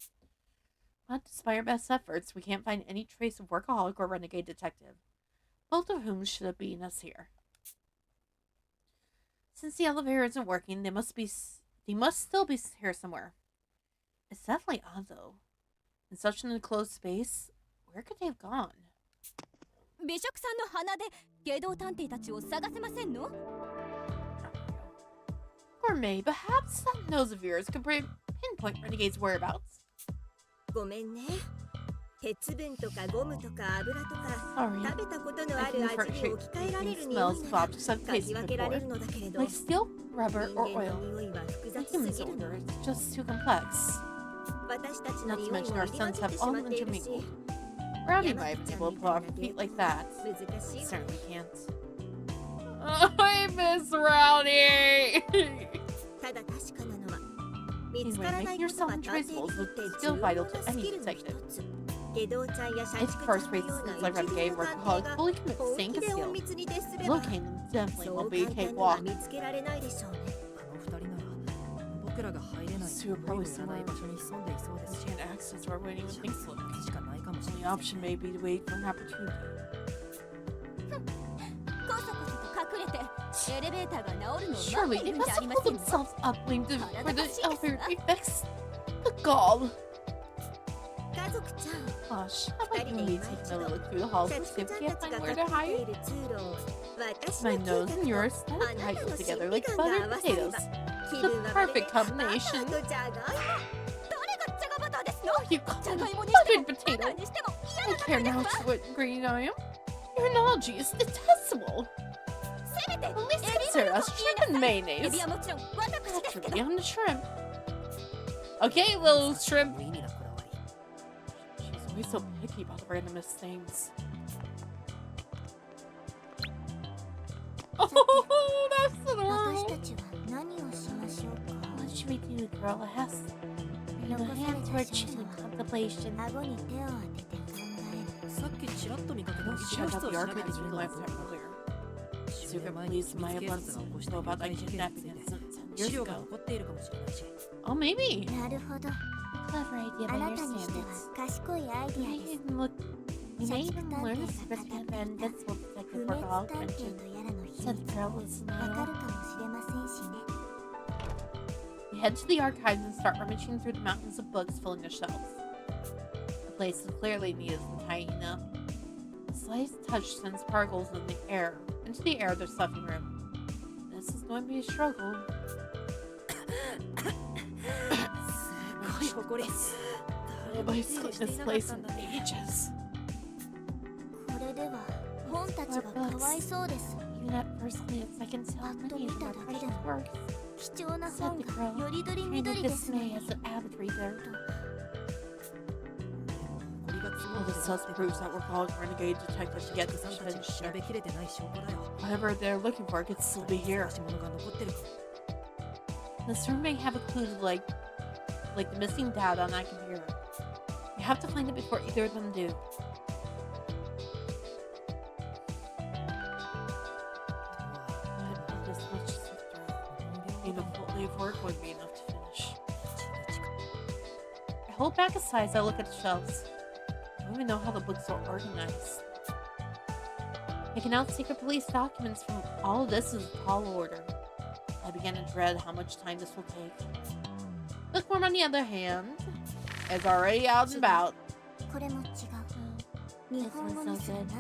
But despite our best efforts, we can't find any trace of workaholic or renegade detective, both of whom should have been us here. Since the elevator isn't working, they must still be here somewhere. It's definitely odd, though. In such an enclosed space, where could they have gone? Gourmet, perhaps that nose of yours could pinpoint Renegade's whereabouts. Sorry, I can differentiate smells of objects I've tasted before, like steel, rubber, or oil. A human's odor is just too complex. Not to mention our sons have all intermingled. Rowdy might be able to pull off feet like that. Certainly can't. I miss Rowdy! Anyway, making yourself untraceable is still vital to any detective. It's first rate since like Renegade workaholic fully commit to staying concealed. Locating them definitely won't be a cakewalk. Two are probably somewhere and access where we wouldn't even think to look. The only option may be to wait for an opportunity. エレベーターが治るのを待 Surely ってい they るんじ must ゃあり have ま pulled せんか。 themselves up waiting for the elevator to be fixed. The gall. 家族ちゃん、 Gosh, how about you and me taking a look through the halls 社 and see 畜 if ち we ゃん can't たちが find か where か to って hide? いる通路を私 My の nose 嗅 and 覚 yours と snugly あなた tied の together 審 like 美眼が buttered 合わされ potatoes. ば The 気分はまる perfect で combination. バターとじゃがいも。誰がじゃがバターですの。 You じ call ゃ it がいもに buttered してもバタ potato? ーにしても嫌 I な care だけ now ですわ。 what green I am. Your analogy is detestable. せめて At least エビ consider マヨ us と shrimp and 言いなさい。エ mayonnaise. ビはもちろん私ですけど。 Naturally, I'm the shrimp. Okay, little shrimp. 無意味なこだわり。 She's always so picky about the randomest things. Oh, that's 私 adorable. たちは何をしましょうか。 What should we do, girl? Asks. Bring a hand to her chin in contemplation. 顎に手を当てて考える。さっきちらっと見かけた Let's 医療 check 室 out を the 調べて archives み we る went ぞ。 to earlier. 10 Secret 年前に police 秘密 might 警 have 察 let が起こ us した know about that 誘拐事件に kidnapping ついて incident 10資 years 料が ago. 残っているかもしれないし。 Oh, maybe. なるほど。 Clever idea あ by な your たにしては standards. 賢いアイデ We ィア may です。 even learn the secrets of the invincible 不 detective 滅 for all 探偵 mentioned. とやらの秘 Said 密 the girl with a わか smile. るかもしれませんしね。 We head to the archives and start rummaging through the mountains of books filling the shelves. The place is clearly neat and tidy enough. A slight touch sends particles into the air of their stuffing room. This is going to be a struggle. すごい誇り。 Nobody's cleaned this place in ages. これでは本たちがかわいそうです。 Even at first glance, I can tell many of them are precious works. 貴重な Said 本 the が girl, よりどり turning みど with りですの dismay に。 as an avid reader. 誇りが積も Well, って this thus proves that we're calling renegade detectives to get さん this たちが調 finished. べきれてない証拠だよ。 Whatever they're looking for could still be here. 探し物が残ってるかも。 This room may have a clue to like the missing data on that computer. We have to find it before either of them do. But this much to sift through. Even a full day of work would be enough to finish. I hold back a sigh as I look at the shelves. I don't even know how the books are organized. Picking out secret police documents from all of this is a tall order. I begin to dread how much time this will take. Bookworm, on the other hand, is already out and about. これも違う。日本語にすらなって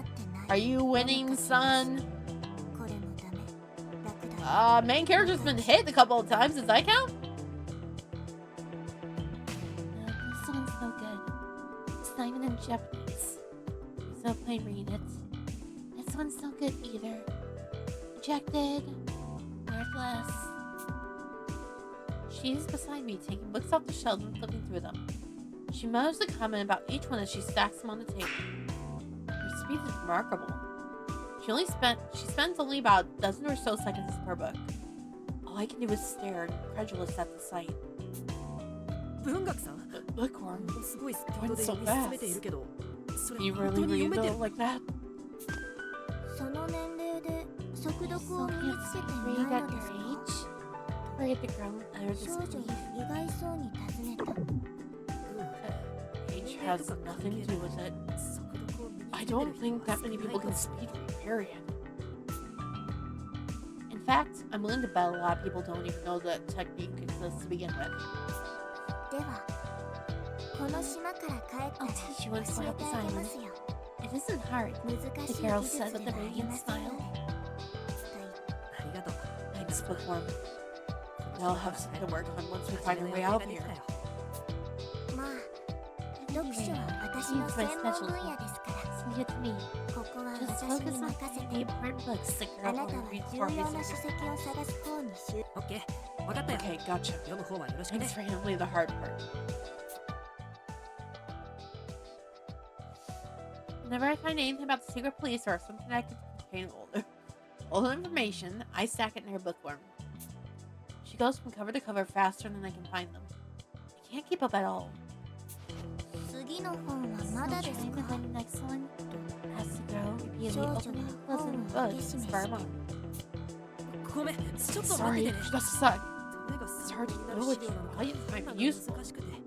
ない。 Are you winning, son? これもダメ。楽だ。 Main character's been hit a couple of times. Does that count? No, this one's no good. It's not even in Japanese. There's no point reading it. This one's no good either. Rejected. Worthless. She's beside me, taking books off the shelves and flipping through them. She mutters a comment about each one as she stacks them on the table. Her speed is remarkable. She spends only about a dozen or so seconds per book. All I can do is stare, incredulous at the sight. 文学さん Bookworm, すごいスピードで読み進めているけど、それ you 本 really 当に read 読めて it る like that? その年齢で速読 So を身に can't つけて read いない at のです your か。 age? Queried the girl in utter 少女 disbelief. が意外そうに尋ねた。 Age has nothing to do with it. 速読を身につけてる人は I don't think that many people can speed read, period. In fact, I'm willing to bet a lot of people don't even know that technique exists to begin with. では、この島から帰ったら I'll teach you one 教 sort え of てあげますよ。 It isn't hard. 難しい The 技 girl 術 said で with は a あり radiant ません smile. ので。ありがとう。 Thanks, Bookworm. Now I'll have something to work on once we find our way out of here. まあ、読書は私の専門分野ですから。 Leave it to me. ここは Just 私 focus に on 任せ finding て。 the important books the あ girl なた only は reads 重 for 要な research. 書籍を探す方に集。オッケー、わかったよ。 Okay, gotcha. 読む方はよろしくね Thanks。for handling the hard part. Whenever I find anything about the secret police or something that could contain old information, I stack it near Bookworm. She goes from cover to cover faster than I can find them. I can't keep up at all. 次の本はま Still だです trying to か。 find the next one? Asked the girl, repeatedly 少女は opening and 本 closing を the 開け books 閉 as め far して along. ごめん、ちょっと待って Sorry, てね。 just a sec. それが It's す hard ぐ to になる know 資 which 料なのか volumes might 今 be が useful. 難しくて。や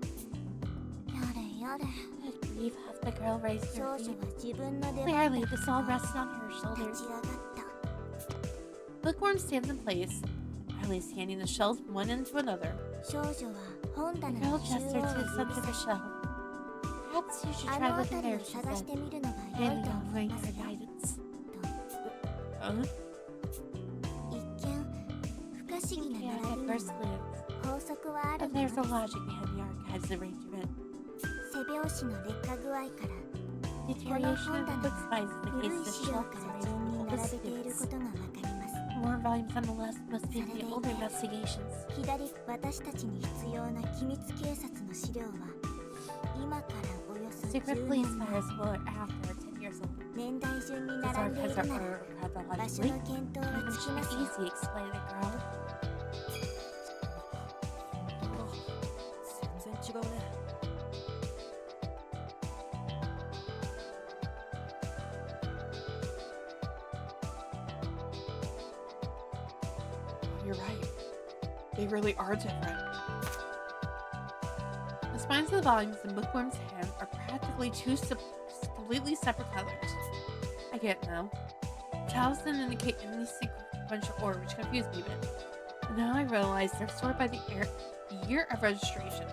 れやれ。 Good grief, has the girl raised 少 her 女 feet? は自分の出番 Clearly, だ this all rested on her 立 shoulders. ち上がった。bookworm stands in place, proudly scanning the shelves from one end to another. 少女は本 The 棚 girl の中 gestured 央 to the を center 指 of the さし shelf. Perhaps you should あ try の looking 辺り there, を she 探し said, てみるのが良い handing と on 思い waiting ます for よ guidance. と一見不可思議な Yeah, 並 at びに first も glance, 法則はある but もの there's で a す logic behind the archive's arrangement. 背拍子の劣化具合から Deterioration of the book size 古 indicates い the 資料 shelf か is ら arranged 順 with に oldest 並べている students. ことがわかります More volumes on the left must be the older investigations. 左私たちに必要な機密警察の資料は今からおよそ Secret 10 police 年前 files will after 10 years old. 年代順に These 並んでい archives るな are ら場 chronologically. 所の検討は Even つき should ま be すよ easy, explained the girl. 全然違うね。 You're right. They really are different. The spines of the volumes in Bookworm's hand are practically two completely separate colors. I get it now. Tiles didn't indicate any sequential order, which confused me a bit. But now I realize they're sorted by the year of registration.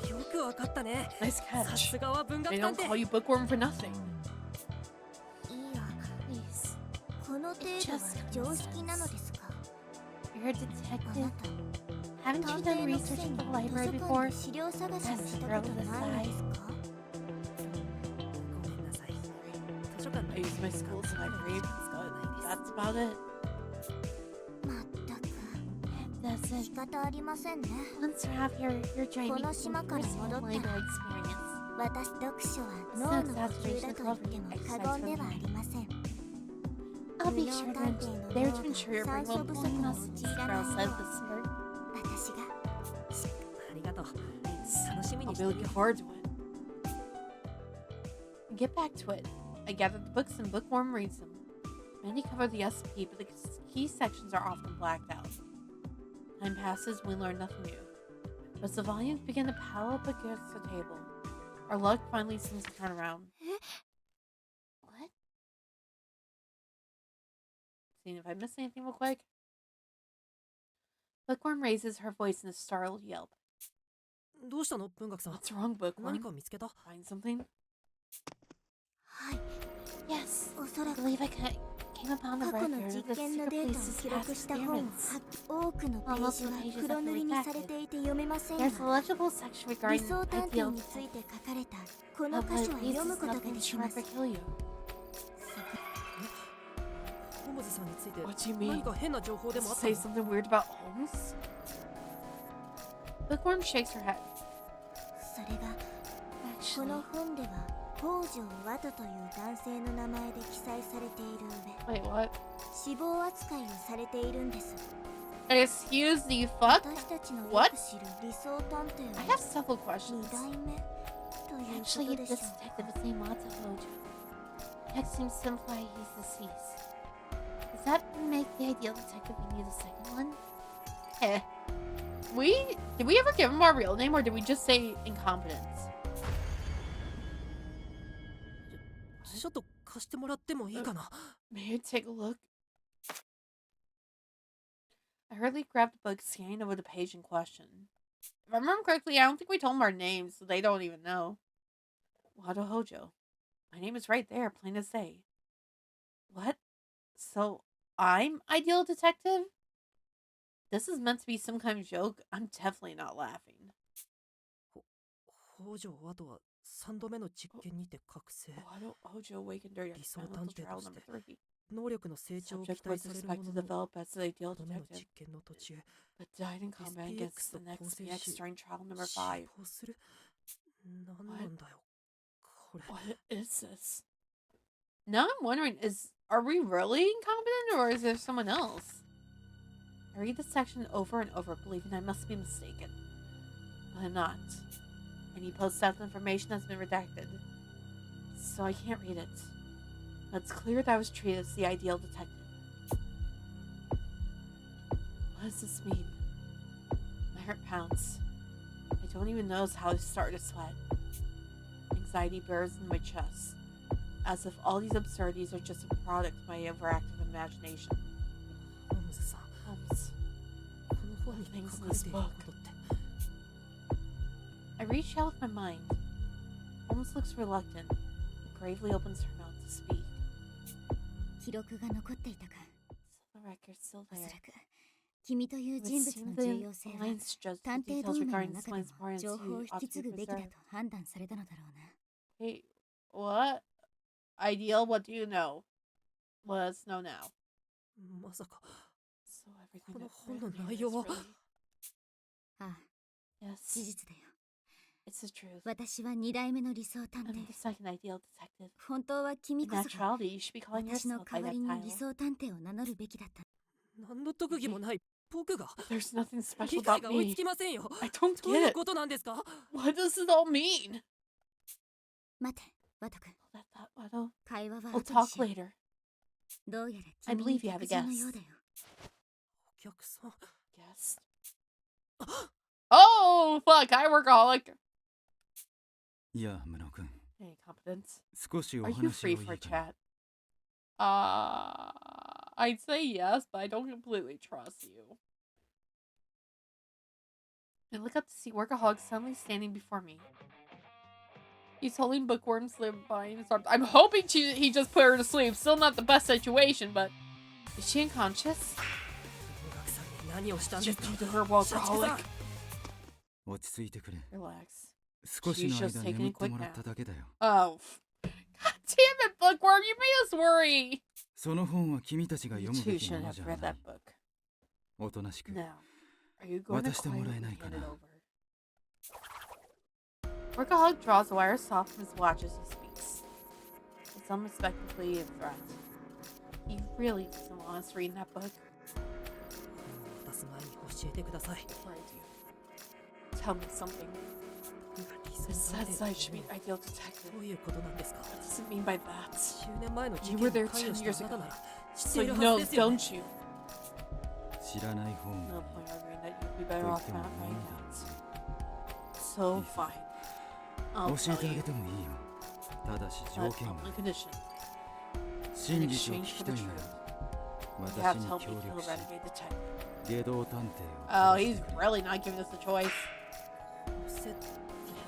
よくわかったね。 Nice さ catch. すがは文 They 学 don't 探 call 偵。 you Bookworm for nothing. いや Please. この程度は常識なのですか You're a あ detective. なた Haven't 探 you 偵 done のく research せ at に the 図 library 書館 before? で資料探しをしたことないのですかごめんなさい。図書館 I use my school's library, but that's about it. まったく It 仕 doesn't. 方ありませんね Once you have your journey, この島から戻ったら labor experience. 私読書は脳の呼吸だと言っても過言ではありません I'll be sure there to ensure your brain will pull you muscles, Girl said with a smirk. 私がありがとう。 Thanks. 楽しみ I'll に be してる looking よ。 forward to it. Get back to it. I gathered the books and Bookworm reads them. Many cover the SP, but the key sections are often blacked out. Time passes, we learn nothing new. But as the volumes begin to pile up against the table, our luck finally seems to turn around. What? Seeing if I missed anything real quick. Bookworm raises her voice in a startled yelp. どうしたの文学さん。 What's wrong, 何 Bookworm? か見つけた？ Find something? はい Yes. おそら I く believe I came upon the 過去の record 実 of the 験の secret データを police's 記 past 録した本を experiments. 多くのペー Almost ジ the は pages 黒 have 塗 been りにされ redacted. ていて読めません There's が a legible section 理 regarding 想 the 探 ideal 偵について書かれたこの of 箇 what 所は leads 読む to ことが nothing で to きます never kill you. ホームズさんについて What do you 何 mean? か変な情報でもあった Say の？ something weird about Holmes? Bookworm shakes her head. それがこ Actually, の本では北条ワトという男性の名前で記載されている上 wait, what? 死亡扱いをされているんです Excuse the fuck? 私たちのよ What? く知る理想探偵 I は have several questions. 2代目というこ Actually, とで this しょう detective is named Mata Hojo. Text seems to imply he's deceased. Does that make the ideal detective we need a second one? Eh. Did we ever give him our real name or did we just say incompetence? ちょっと貸してもらってもいいかな？ May I take a look? I hurriedly grabbed the book, scanning over the page in question. If I remember correctly, I don't think we told them our names, so they don't even know. Wado Hojo. My name is right there, plain as day. What? So, I'm Ideal Detective? This is meant to be some kind of joke? I'm definitely not laughing. 北条ワトは3度目の実験にて覚醒。 Wado Hojo awakened during理想 experimental 探偵 trial として number 3. 能力の成長を期 Subject 待 was される expected も to のの、 develop as the ideal 2度目の detective, 実験の途中、 but died in combat against the next SPX と交戦 BX し during trial number 死 5. 亡する？何なんだよ、これ。 What is this? Now I'm wondering, are we really incompetent or is there someone else? I read the section over and over, believing I must be mistaken. But I'm not. Any post-death information has been redacted, so I can't read it. But it's clear that I was treated as the ideal detective. What does this mean? My heart pounds. I don't even notice how I started to sweat. Anxiety bursts in my chest, as if all these absurdities are just a product of my overactive imagination. ホーム本に things 書 in かれ this ている book. ことって I reach out with my mind. Holmes looks reluctant, but gravely opens her mouth to speak. 記録が残っていたか。 So the record's still おそ there. らく君という It 人 would 物 seem の the 重要性は lines just 探 the 偵 details 同盟の regarding 中で Slime's も importance 情報を to 引 ought き to 継 be ぐべきだ preserved. と判断されたのだろうな。 Hey, what? Ideal, what do you know? Let us know now. まさか So everything この I've 本 read の here 内 is 容は really... ああ、事 Yes, 実だよ。 it's the truth. 私は2代目の理想探 I'm 偵。 the second ideal detective. 本当は君 In こそが actuality, you should be calling 私の yourself 代 by わ that りに title. 理想探偵を名乗るべきだった。何の特技もない僕が There's nothing special 理解 about が追いつ me. きませんよ I don't どういう get ことなんですか What does it all mean? 待て、ワト君。 Let that Watto. 会話は We'll 後に talk しよう。 later. どうやら I 君に believe you have a 客人の guess. ようだよ。お客さん Guess. Oh, fuck, I workaholic. いや、ムノ君、 Hey, competence. 少しお Are you 話を free い for いかな。 chat? I'd say yes, but I don't completely trust you. I look up to see Workaholic suddenly standing before me. He's holding Bookworm's limb behind his arms. I'm hoping he just put her to sleep. Still not the best situation, but... Is she unconscious? 音楽さんに何をしたん What で did す you か do to her, 社畜さん Workaholic? 落ち着いてくれ。 Relax. 少しの She's just 間 taking a 眠って quick もらった nap. だけだよ。 Oh. God damn it, Bookworm! You made us worry! その本は君たちが You 読む two べきも shouldn't の have じゃ read ない that。book. おとなしく。 Now, are you going to 渡してもらえ quietly ないか hand な。 it over? Workaholic draws the wires off from his watch as he speaks. It's unexpectedly a threat. He really doesn't want us reading that book. 渡す前に教えてください Before I do, tell me something. 理 It 想探 says I 偵 should be って an ideal detective. どういうことなんですか What does it mean by that? 10年前の事 You 件 were に there 関 10 years 与したあなた ago. なら知っ So ている you は know, ずですよね don't you? 知らない方 No が point arguing that you'd be と better 言っ off ても not いい knowing だ that. So Please. fine. I'll 教え tell てあ you. げてもいいよ。ただし But 条件 on は one condition. 真 In 実を exchange 聞き for た the いな truth, ら you have 私 to に help 協 me kill 力 the し renegade detective. 下道探偵 Oh, を殺し he's てくれ。 really not giving us the choice. せ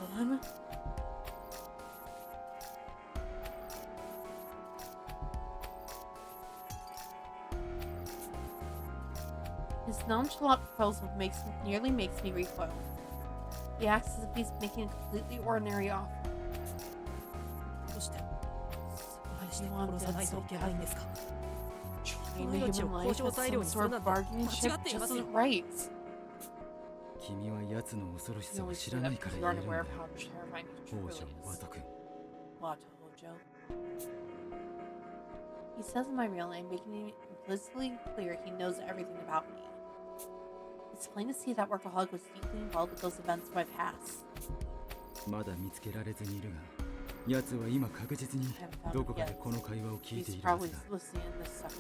Kill him? His nonchalant proposal nearly makes me recoil. He acts as if he's making a completely ordinary offer. どうして Why し do て you want 殺さ dead ないと so いけないん badly? ですか Treating the human life as some sort of bargaining chip just isn't right. 君は奴の恐ろし You さを only 知 say ら that ないか because ら you 言え aren't るん aware だ of よ。 how terrifying the 王 truth 女 really ワ is. ト君。 Wato Hojo. He says my real name, making it implicitly clear he knows everything about me. It's plain to see that Workaholic was deeply involved with those events of my past. まだ見つけられずにいるが、奴は今確実に I haven't found ど him こかで yet. この会話を聞いて He's いるは probably ずだ。 listening in this second.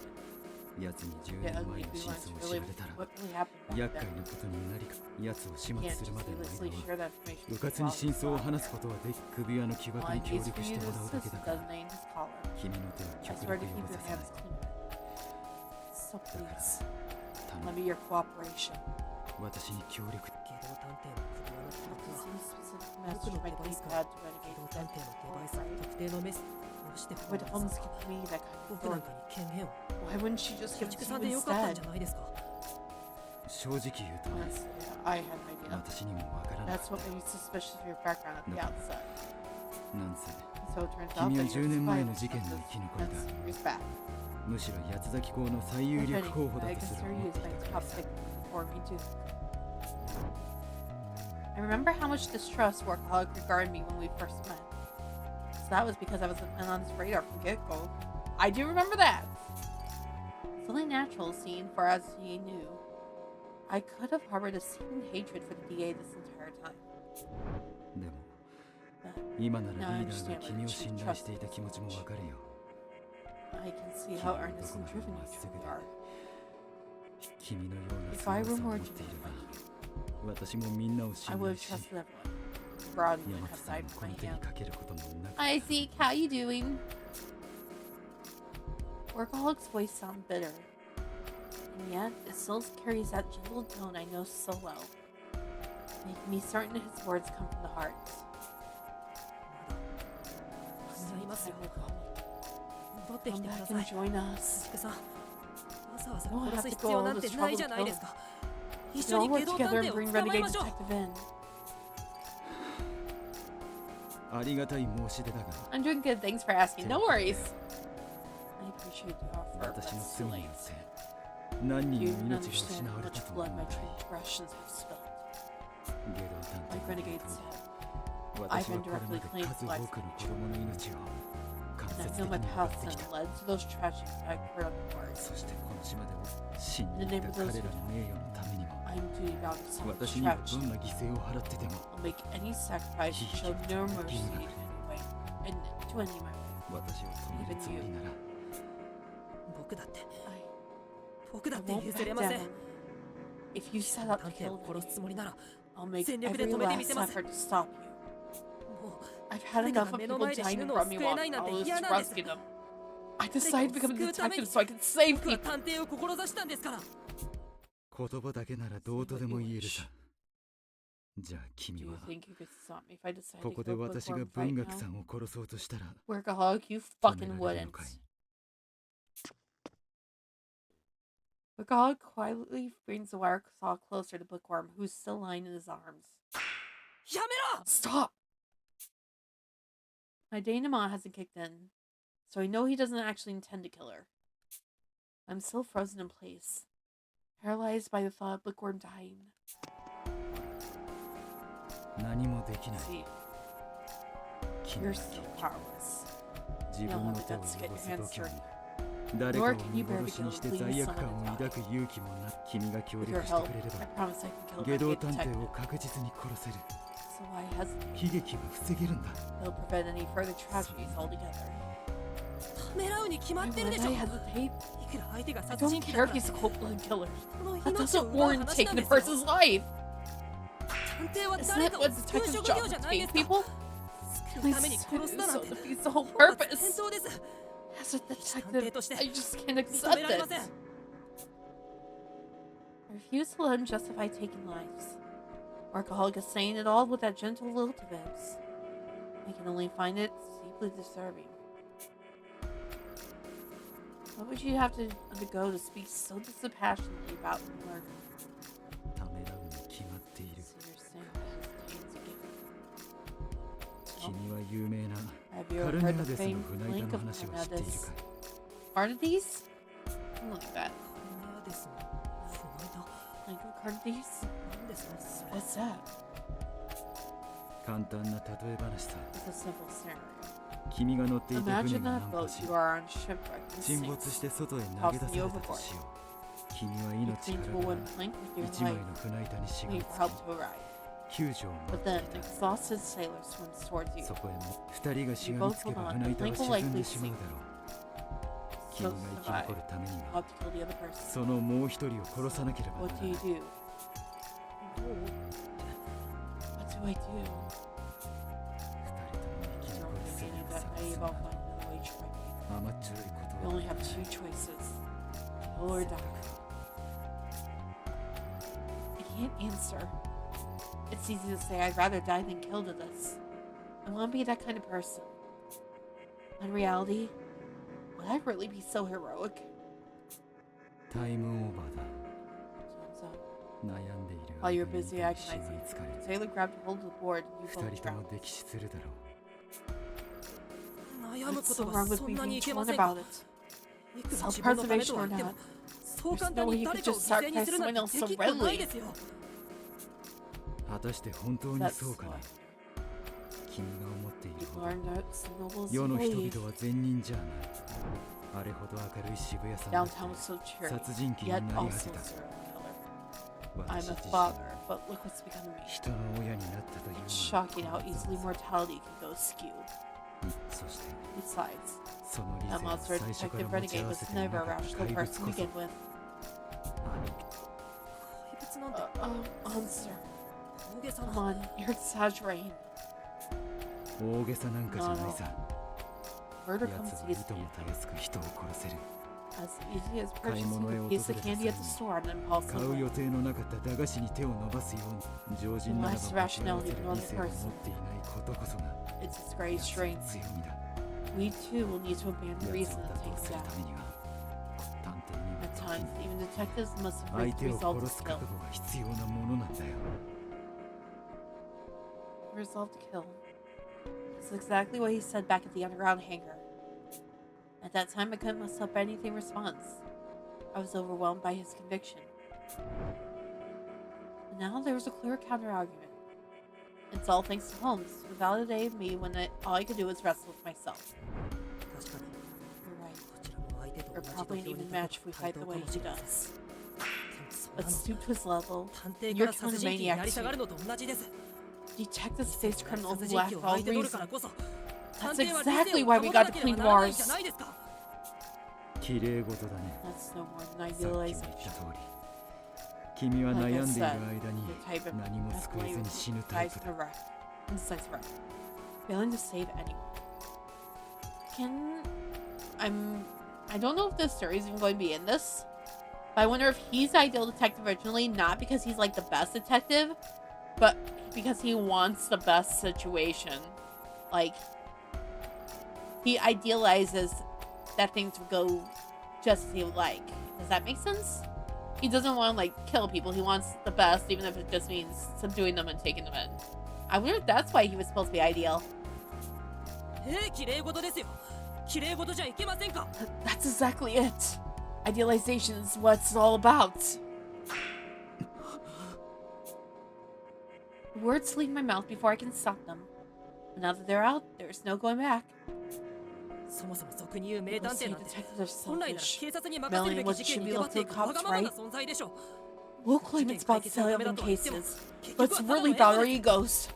奴に10 Yeah, 年 ugly 前の we 真 want 相 to を知 really られたら、 what really happened back 厄介 then. なことになりか、奴を始 You 末 can't する just までの needlessly 間 share は、 that information う with かつに Bob 真相を Bob. 話すことはでき、首輪の木 All 枠 I に need 協 is for 力し you て to もらうだけ assist だ in から、 detonating his collar. 君の手は I 極 swear 力 to keep 汚 your させない hands。clean of it. So please, 頼 let む me your cooperation. 私に協力。下道探偵の首輪の記 Help 録 us は use specific 僕 message の by デバイス keypad から to 下 renegade 道探偵のデバイス right? 特定のメッセージどうしてこう Would なんです Holmes か give me that kind of 僕なん authority? かに権限を Why wouldn't she just 社 give it 畜 to さ you んでよかったん instead? じゃないですか正直言うとね、 Honestly, I had an idea. 私にもわからなか That's っ what た made me suspicious of your background at the No. outset. なんせ So it turns out 君は that 10 you're 年前の spy 事件の生き残りだ。 that's years back. むしろ八つ崎校の最有 If 力候 anything, 補だ I とすら consider 思 you って as い my たから top さ。 pick for me too. I remember how much distrust Workaholic regarded me when we first met. So that was because I was on his radar from get-go. I do remember that. It's only natural, seeing for as he knew. I could have harbored a secret hatred for the DA this entire time. でも But 今ならリ now I ーダー understand が why 君を she 信頼していた気持ちもわかるよ。 I can see how earnest and driven you truly are. 君のような If I 強 were さを持 more っていれ genuine ば like you, 私もみんなを I 信 would 頼 have し trusted everyone. Broad would 山 have 津さん died も for この my 手に hand. かけることもなく Hi Zeke, how you doing? Workaholic's voice sounded bitter. And yet, it still carries that gentle tone I know so well, making me certain his words come from the heart. まだいますよ。 戻ってき Come てくだ back さ and い。 join us. 畜さん、わざわざ You don't 殺 have す to 必 go 要 all なん this てない trouble じ to ゃない kill で him. すか。 We 一 can 緒 all に work 下道 together 探 and 偵を bring 捕まえ Renegade ましょう。 Detective in. ありがたい申し出だが I'm doing good, thanks for asking. No worries. I appreciate the offer, but 私の it's 罪 too によ late. って何人 You の don't 命が understand 失 how われ much たと blood 思 my うかい transgressions have spilled. ゲド探 Like 偵の Renegade 言う said, 通り I've 私はこれま indirectly で claimed 数 the lives 多 of くの many 子供の命を間 and 接 I 的 know に my 奪っ past てき sin た led to those tragedies that occurred on the wars. そしてこの島で死ん In で the い name た of those 彼らの名誉のためにも I'm duty bound to solve this 私にはど tragedy. んな犠牲を払ってでも I'll make any sacrifice to show no mercy in any way, and to any my way. 私を止めるつもりなら僕だって I 僕だって won't 譲れ back ません。 down. If you set out to 探偵 kill を me, 殺すつもりなら、 I'll make 全力で every 止めてみ last せます effort to stop you. もう I've had 誰 enough か of が目の people 前で死 dying ぬ in のを front of me 救え while ないなんて I was 嫌なんです。 rescuing them. I decided to become a 救うために detective so I could save 僕は people. 探偵を志したんですから。言葉だけならどうとでも言えるさじゃあ Do 君 you は think you could stop me if I decided こ to こで go 私が bookworm 文 right 学 now? さんを殺そうとしたら Workaholic, you 止め fucking られる wouldn't. のかい Workaholic quietly brings the wire saw closer to Bookworm, who's still lying in his arms. やめろ Stop! My denouement hasn't kicked in, so I know he doesn't actually intend to kill her. I'm still frozen in place, paralyzed by the thought of Bookworm dying. 何もできない See, 君 you're は still powerless. 自 You 分 don't の have the 手を guts to get 汚 your す hands 度胸 dirty. に誰か Nor を can 見 you bear 殺 to しにして leave 罪悪 someone 感を to 抱 die. く勇気もな君が協 With 力 your して help, くれれ I ば promise I can kill 下道 Renegade 探偵 Detective. を確実に殺せる So why hesitate? 悲劇は防げるんだ It'll prevent any further tragedies altogether. ためらうに決ま Why ってる would でしょ。 I い hesitate? くら相手が I 殺 don't 人鬼 care だ if から he's a cold-blooded killer. 人の That 命を doesn't 奪う warrant 話な taking ん a ですよ。 person's life. 探偵は Isn't 誰 that かを what 救う detective's 職 job 業じゃ is to ないで save すか。 people? 救うために殺すだなん So て defeats the whole 本末 purpose. 転倒です。 As a 探偵 detective, として I just can't 認 accept められま it. せん。 I refuse to let him justify taking lives. Workaholic is saying it all with that gentle lilt of his. I can only find it deeply disturbing. What would you have to undergo to speak so dispassionately about murder? ためらうに決まっている So you're saying that his pains again. 君は有名な Have you カ ever ルネ heard ア the デスの famed 船板 link の of 話は知っているか Carnades? Carnades? Something like that. カルネアデスの船板 Link of Carnades? なんですかそれ。 What's that? 簡単な例え話さ It's a simple scenario. 君が乗っていた船 Imagine が that 難 boat 破し you are on shipwreck and 沈 sinks. 没して外へ投げ出されたとしよう君は You 命 cling か to ら a が wooden plank with your 一枚 life, の船板にしが wait み for help つ to arrive. き救助を待 But ってい then, た an exhausted sailor swims towards you. そこへも二人がしがみつけば船板は沈んでしまうだろう君 So が生き survive. 残るために You は have to kill the other person. そのもう一人を殺さなければな What ら do な you い do? What do I do? 二人とも生き Don't 残る think 術 any を that 探す naive, ん I'll だ find another way to try me. 甘っちょろいこ You と only は have two choices. Kill or die. I can't answer. It's easy to say I'd rather die than kill to this. I want to be that kind of person. In reality, would I really be so heroic? タイムオーバーだ Time's up. 悩んでいる While you're 間に busy 糸にしが agonizing, みつかれ Taylor grabbed hold of the board and you 二 both 人とも drowned. 溺死するだろう悩む What's こ so とは wrong with そん me なに being いけま torn せんか。 about it? いくら自分のためとは言っても、そう簡単に誰かを犠牲にするなんてできっこないですよ。果たして本当に That's そうかな why 君が思っている you've ほど learned that noble as 世 you の人 believe. 々は善人じゃないあれほど明るい渋谷さんだって Downtown was so cheery, 殺人鬼に yet なり also 果 a てた serial killer. 私 I'm a 自身 father, but look what's become of me. 人の親になったというの It's は shocking how easily mortality can go askew. そして Besides, その理 that 性は monster 最初から detective 持ち合 renegade わ was せてい never な a かった rational 怪物 person こ to そ begin with. 怪物なんて Monster. 大げさ Come な。 on, you're exaggerating. 大げさなんかじゃないさ Murder 奴 comes は easily. いともたやすく人を殺せる As easy as 買い purchasing 物へ a 訪 piece れ of た candy 際 at the に store on an 買 impulsive う予 whim. 定のなかった駄菓子に手を伸ばすように常人ならば Life's 僕は合わせる rationality of 理性を another 持っていないことこそが It's its greatest 奴の strength. 強みだ We too will need to abandon 奴 reason を to 打 take 倒す it る down. ためには探偵には At 時 times, に even detectives must 相 have 手を resolved 殺 to す kill. 覚悟が必要なものなんだよ Resolve to kill. That's exactly what he said back at the underground hangar. At that time, I couldn't muster up anything response. I was overwhelmed by his conviction. But now there was a clear counter-argument. It's all thanks to Holmes, who validated me when all I could do was wrestle with myself. 確かに You're right. こちらも相手と We're 同じ probably 土 an 俵に even 立 match if we つ fight 対 the 等 way かも he しれない does. そん But なの stoop to his level, 探偵 you're から殺 killing 人鬼に maniacs なり下がるのと同じです detectives face criminals 殺 who 人 lack 鬼を all 相手取るか reason. らこそ That's 探偵は理 exactly 性を why 保 we た got な to けれ clean ばならない Mars. じゃないですか綺麗事だね That's no more than さっきも言っ idealization. た通り君は Like I 悩んでいる said, 間に the type of 何も救えずに死ぬタイ dies プ in だ a wreck, indecisive wreck, failing to save anyone. I don't know if this story is even going to be in this, but I wonder if he's the ideal detective originally, not because he's like the best detective, but because he wants the best situation. Like, he idealizes that things would go just as he would like. Does that make sense? He doesn't want to like kill people. He wants the best, even if it just means subduing them and taking them in. I wonder if that's why he was supposed to be ideal. 綺麗事ですよ綺麗事じゃいけませんか That's exactly it. Idealization is what it's all about. The words leave my mouth before I can stop them. But now that they're out, there's no going back. そもそも俗に言う名 People 探偵 say なんて detectives are 本来なら selfish. 警察に任せるべき事件に出張っていくわがままな存在でしょ We'll claim it's about solving cases, but it's 結局は really ただ about の our エゴです egos.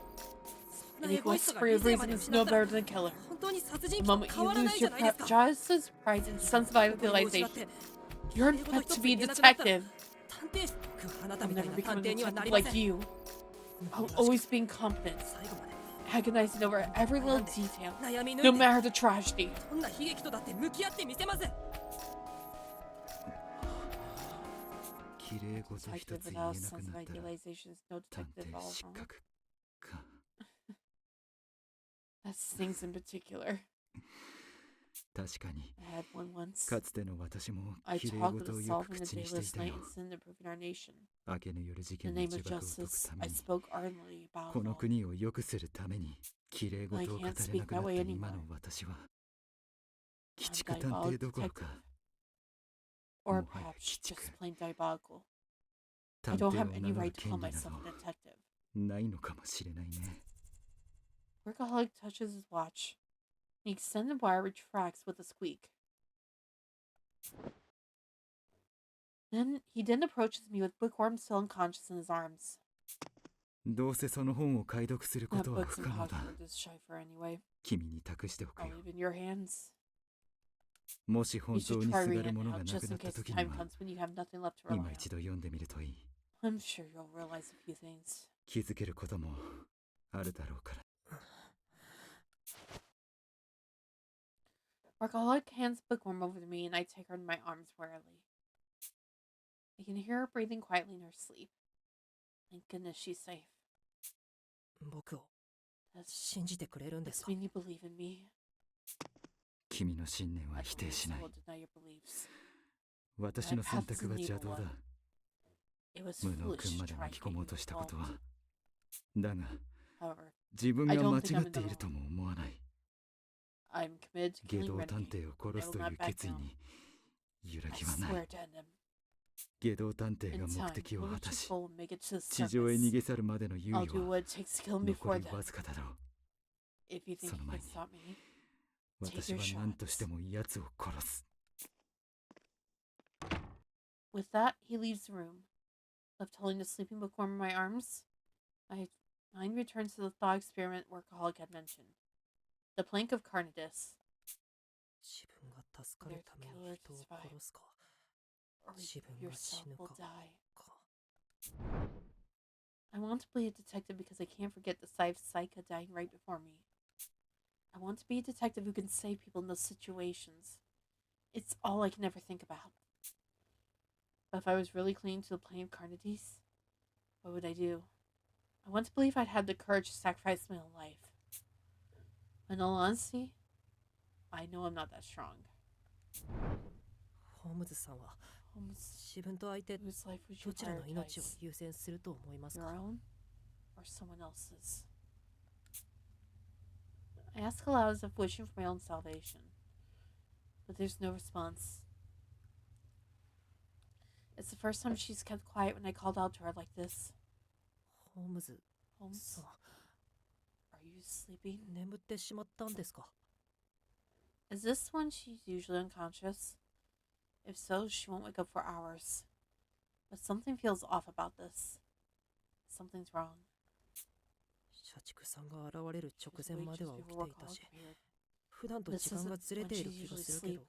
そん An なエゴイス egoist トが free 理 of 性ま reason で is 失 no ったら better than a killer. 本当に殺 The 人鬼 moment と you 変わらな lose いじゃ your ないですか justice, pride, and sense of ここに失っ idealization, て you're 綺麗事 meant 一 to つ be a 言えなくなったら detective. 探偵職あなた I'll みたい never な become 探 a 偵にはな detective りま like せん you. I'll always be incompetent, 最後まで agonizing over every little detail, 悩み抜 no いて matter the tragedy. どんな悲劇とだって向き合ってみせます綺麗事一 Detective つ言え without な a く sense な of ったら idealization is no 探 detective at 偵 all. 失 Huh? 格か That stings in particular. 確かに I had one once. かつての私も I 綺麗 talked 事 of をよく solving a 口にしてい dayless た night よ incident improving our nation. 明けぬ夜事 In 件 the の name 自 of 爆を解く justice, ため I に spoke ardently about こ it の all. 国を良くするために綺麗事を語れなくなった今の私は鬼畜探偵どころか Or もはや perhaps 鬼畜 just plain diabolical. 探 I don't 偵 have を any 名乗 right る to 権 call 利な myself ど a detective. ないのかもしれないね Workaholic touches his watch. The extended wire retracts with a squeak. Then he approaches me with Bookworm still unconscious in his arms. どうせその本を解読するこ That とは book's 不可能だ impossible to decipher anyway. 君に託しておく I'll よ leave it in your hands. もし You 本 should 当に try すが reading る it もの now がな just くな in った case the 時に time は comes when you have nothing left to rely 今 on. 一度読んでみるといい I'm sure you'll realize a few things. 気づけることもあるだろうから Workaholic hands Bookworm over to me and I take her in my arms warily. I can hear her breathing quietly in her sleep. Thank goodness she's safe. 僕を Does 信じてくれるんです this か mean you believe in me? 君の信念は I 否定 believe し so ない will deny your beliefs. 私の選択は邪道だ It was 無能 foolish 君ま to で try 巻き込 and も get うと you したことは involved. だが However, 自分 I が don't 間 think I'm 違っているとも思わない I'm committed to 下 killing 道 Renegade. 探偵を殺すという決意に揺ら I ぎはない swear to end him. 下道探偵 In が time, 目的を we'll 果 reach た his し goal and make it to the 地上へ逃 surface. げ去るまでの猶 I'll 予 do は what it takes to kill him 残 before り then. わずかだろう If you think そ you の can 前に stop me, 私は何としても奴を殺す with that, he leaves the room. Left holding the sleeping bookworm in my arms, my mind returns to the thought experiment Workaholic had mentioned. The plank of Carnidus. 自分が助かるために人を殺すか Or 自分 you が死 yourself ぬ will か die. か I want to be a detective because I can't forget the sight of Saika dying right before me. I want to be a detective who can save people in those situations. It's all I can ever think about. But if I was really clinging to the plane of carnities, what would I do? I want to believe I'd have the courage to sacrifice my own life. In all honesty, I know I'm not that strong. ホームズさんは Holmes, 自分と相手 whose life would ど you ちらの命を prioritize? 優先すると思います Your か？ own or someone else's? I ask aloud as if wishing for my own salvation. But there's no response. It's the first time she's kept quiet when I called out to her like this. ホームズ Holmes, さん are you sleeping? 眠ってしまったんですか？ Is this when she's usually unconscious? If so, she won't wake up for hours. But something feels off about this. Something's wrong. 社畜さんが現れる She 直 was 前 awake まで just は起き before てい work たし appeared. 普段と This 時間 isn't がずれ when てい she る気が usually するけど sleep.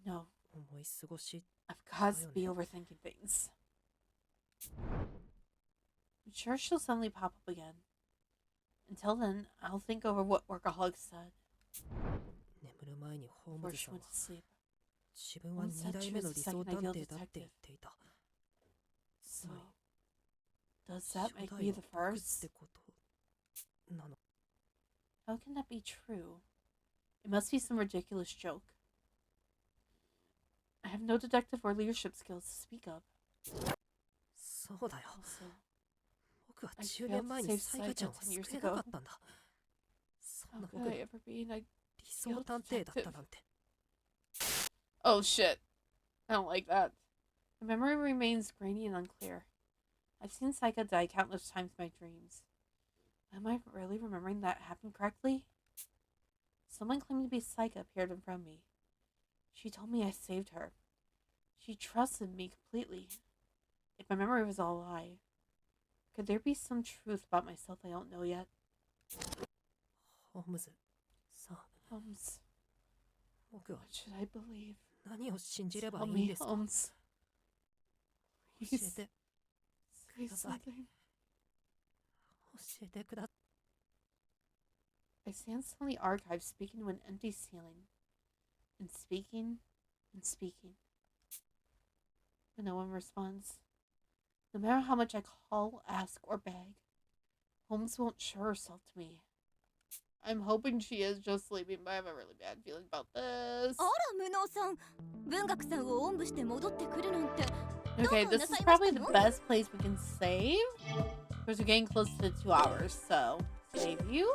No, 思い過ごし I've caused to be overthinking things. I'm sure she'll suddenly pop up again. Until then, I'll think over what workaholics said 眠る前にホーム before ズ she さんは went to sleep. 自分は Holmes said 2代 she 目 was の the 理想 second 探 ideal 偵だって言 detective. っていた。 So, つまり does that 初 make 代 me は the 僕っ first? てことなの？ How can that be true? It must be some ridiculous joke. I have no detective or leadership skills to speak of. そうだよ。 Also, 僕は I 10 failed 年 to 前に save サイカちゃんを Saika 10 years 救えなか ago. ったんだ。そん How な could 僕 I が ever be an 理想探偵だったなんて。 Oh shit. I don't like that. My memory remains grainy and unclear. I've seen Saika die countless times in my dreams. Am I really remembering that happened correctly? Someone claiming to be Saika appeared in front of me. She told me I saved her. She trusted me completely. If my memory was all a lie, could there be some truth about myself I don't know yet? ホームズさん、 Holmes, 僕は what should I believe? 何を信じれば Tell いいん me, ですか？ Holmes. 教 Please えて、 say Goodbye. something. 教えてください。 I stand still in the archive speaking to an empty ceiling. And speaking and speaking. But no one responds. No matter how much I call, ask, or beg, Holmes won't show herself to me. I'm hoping she is just sleeping, but I have a really bad feeling about this. あら無能さん、文学さんをおんぶして戻ってくるなんて。 Okay, this is probably the best place we can save. Because we're getting close to 2 hours, so save you.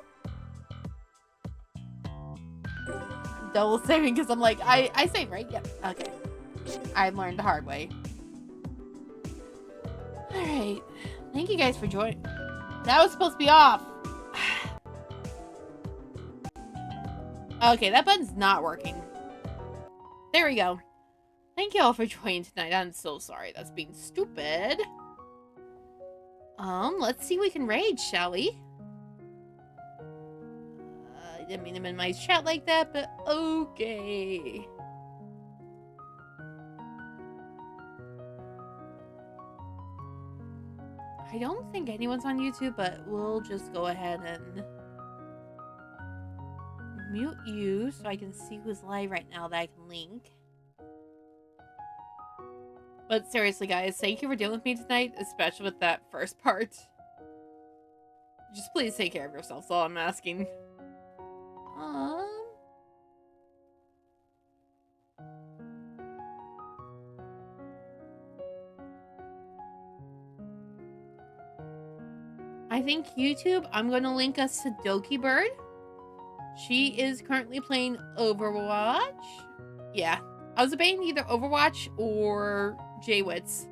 Double saving because I'm like, I save, right? Yep. Okay. I learned the hard way. Alright. Thank you guys for joining. That was supposed to be off. Okay, that button's not working. There we go. Thank you all for joining tonight. I'm so sorry. That's being stupid. Let's see if we can raid, shall we? I didn't mean to minimize chat like that, but okay. I don't think anyone's on YouTube, but we'll just go ahead and mute you so I can see who's live right now that I can link. But seriously, guys, thank you for dealing with me tonight, especially with that first part. Just please take care of yourselves, all I'm asking. I think YouTube, I'm going to link us to Doki Bird. She is currently playing Overwatch. Yeah, I was debating either Overwatch or J-Wits.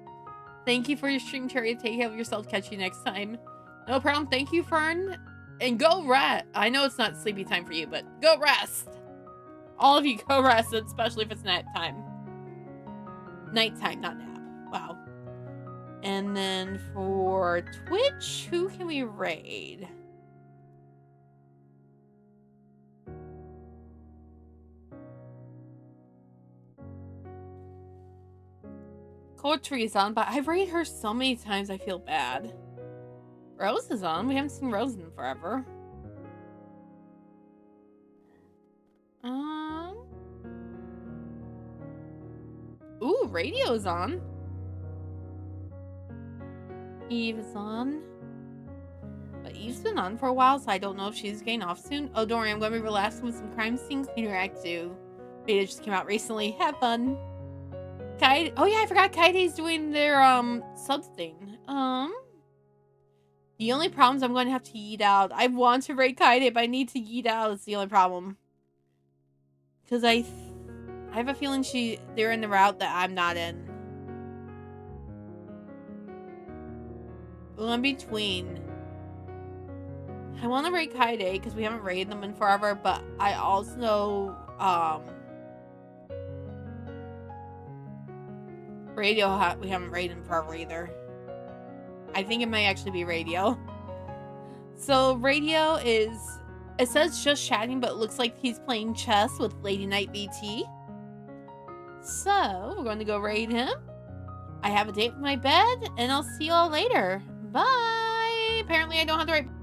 Thank you for your stream, Cherry. Take care of yourself. Catch you next time. No problem. Thank you, Fern. And go rest. I know it's not sleepy time for you, but go rest. All of you go rest, especially if it's nighttime. Nighttime, not nap. Wow. And then for Twitch, who can we raid? Poetry is on, but I've raided her so many times I feel bad. Rose is on. We haven't seen Rose in forever. radio's on. Eve is on. But Eve's been on for a while, so I don't know if she's getting off soon. Oh, don't worry, I'm going to be relaxing with some crime scene cleaner act 2. Beta just came out recently. Have fun. Kaide. Oh yeah, I forgot Kaide's doing their sub thing. The only problem is I'm going to have to yeet out. I want to raid Kaide, but I need to yeet out. It's the only problem. Because I have a feeling they're in the route that I'm not in. Well, in between. I want to raid Kaide because we haven't raided them in forever, but I also Radio we haven't raided in forever either. I think it might actually be Radio. So Radio is, it says just chatting, but it looks like he's playing chess with Lady Knight VT. So we're going to go raid him. I have a date with my bed, and I'll see you all later. Bye. Apparently I don't have the right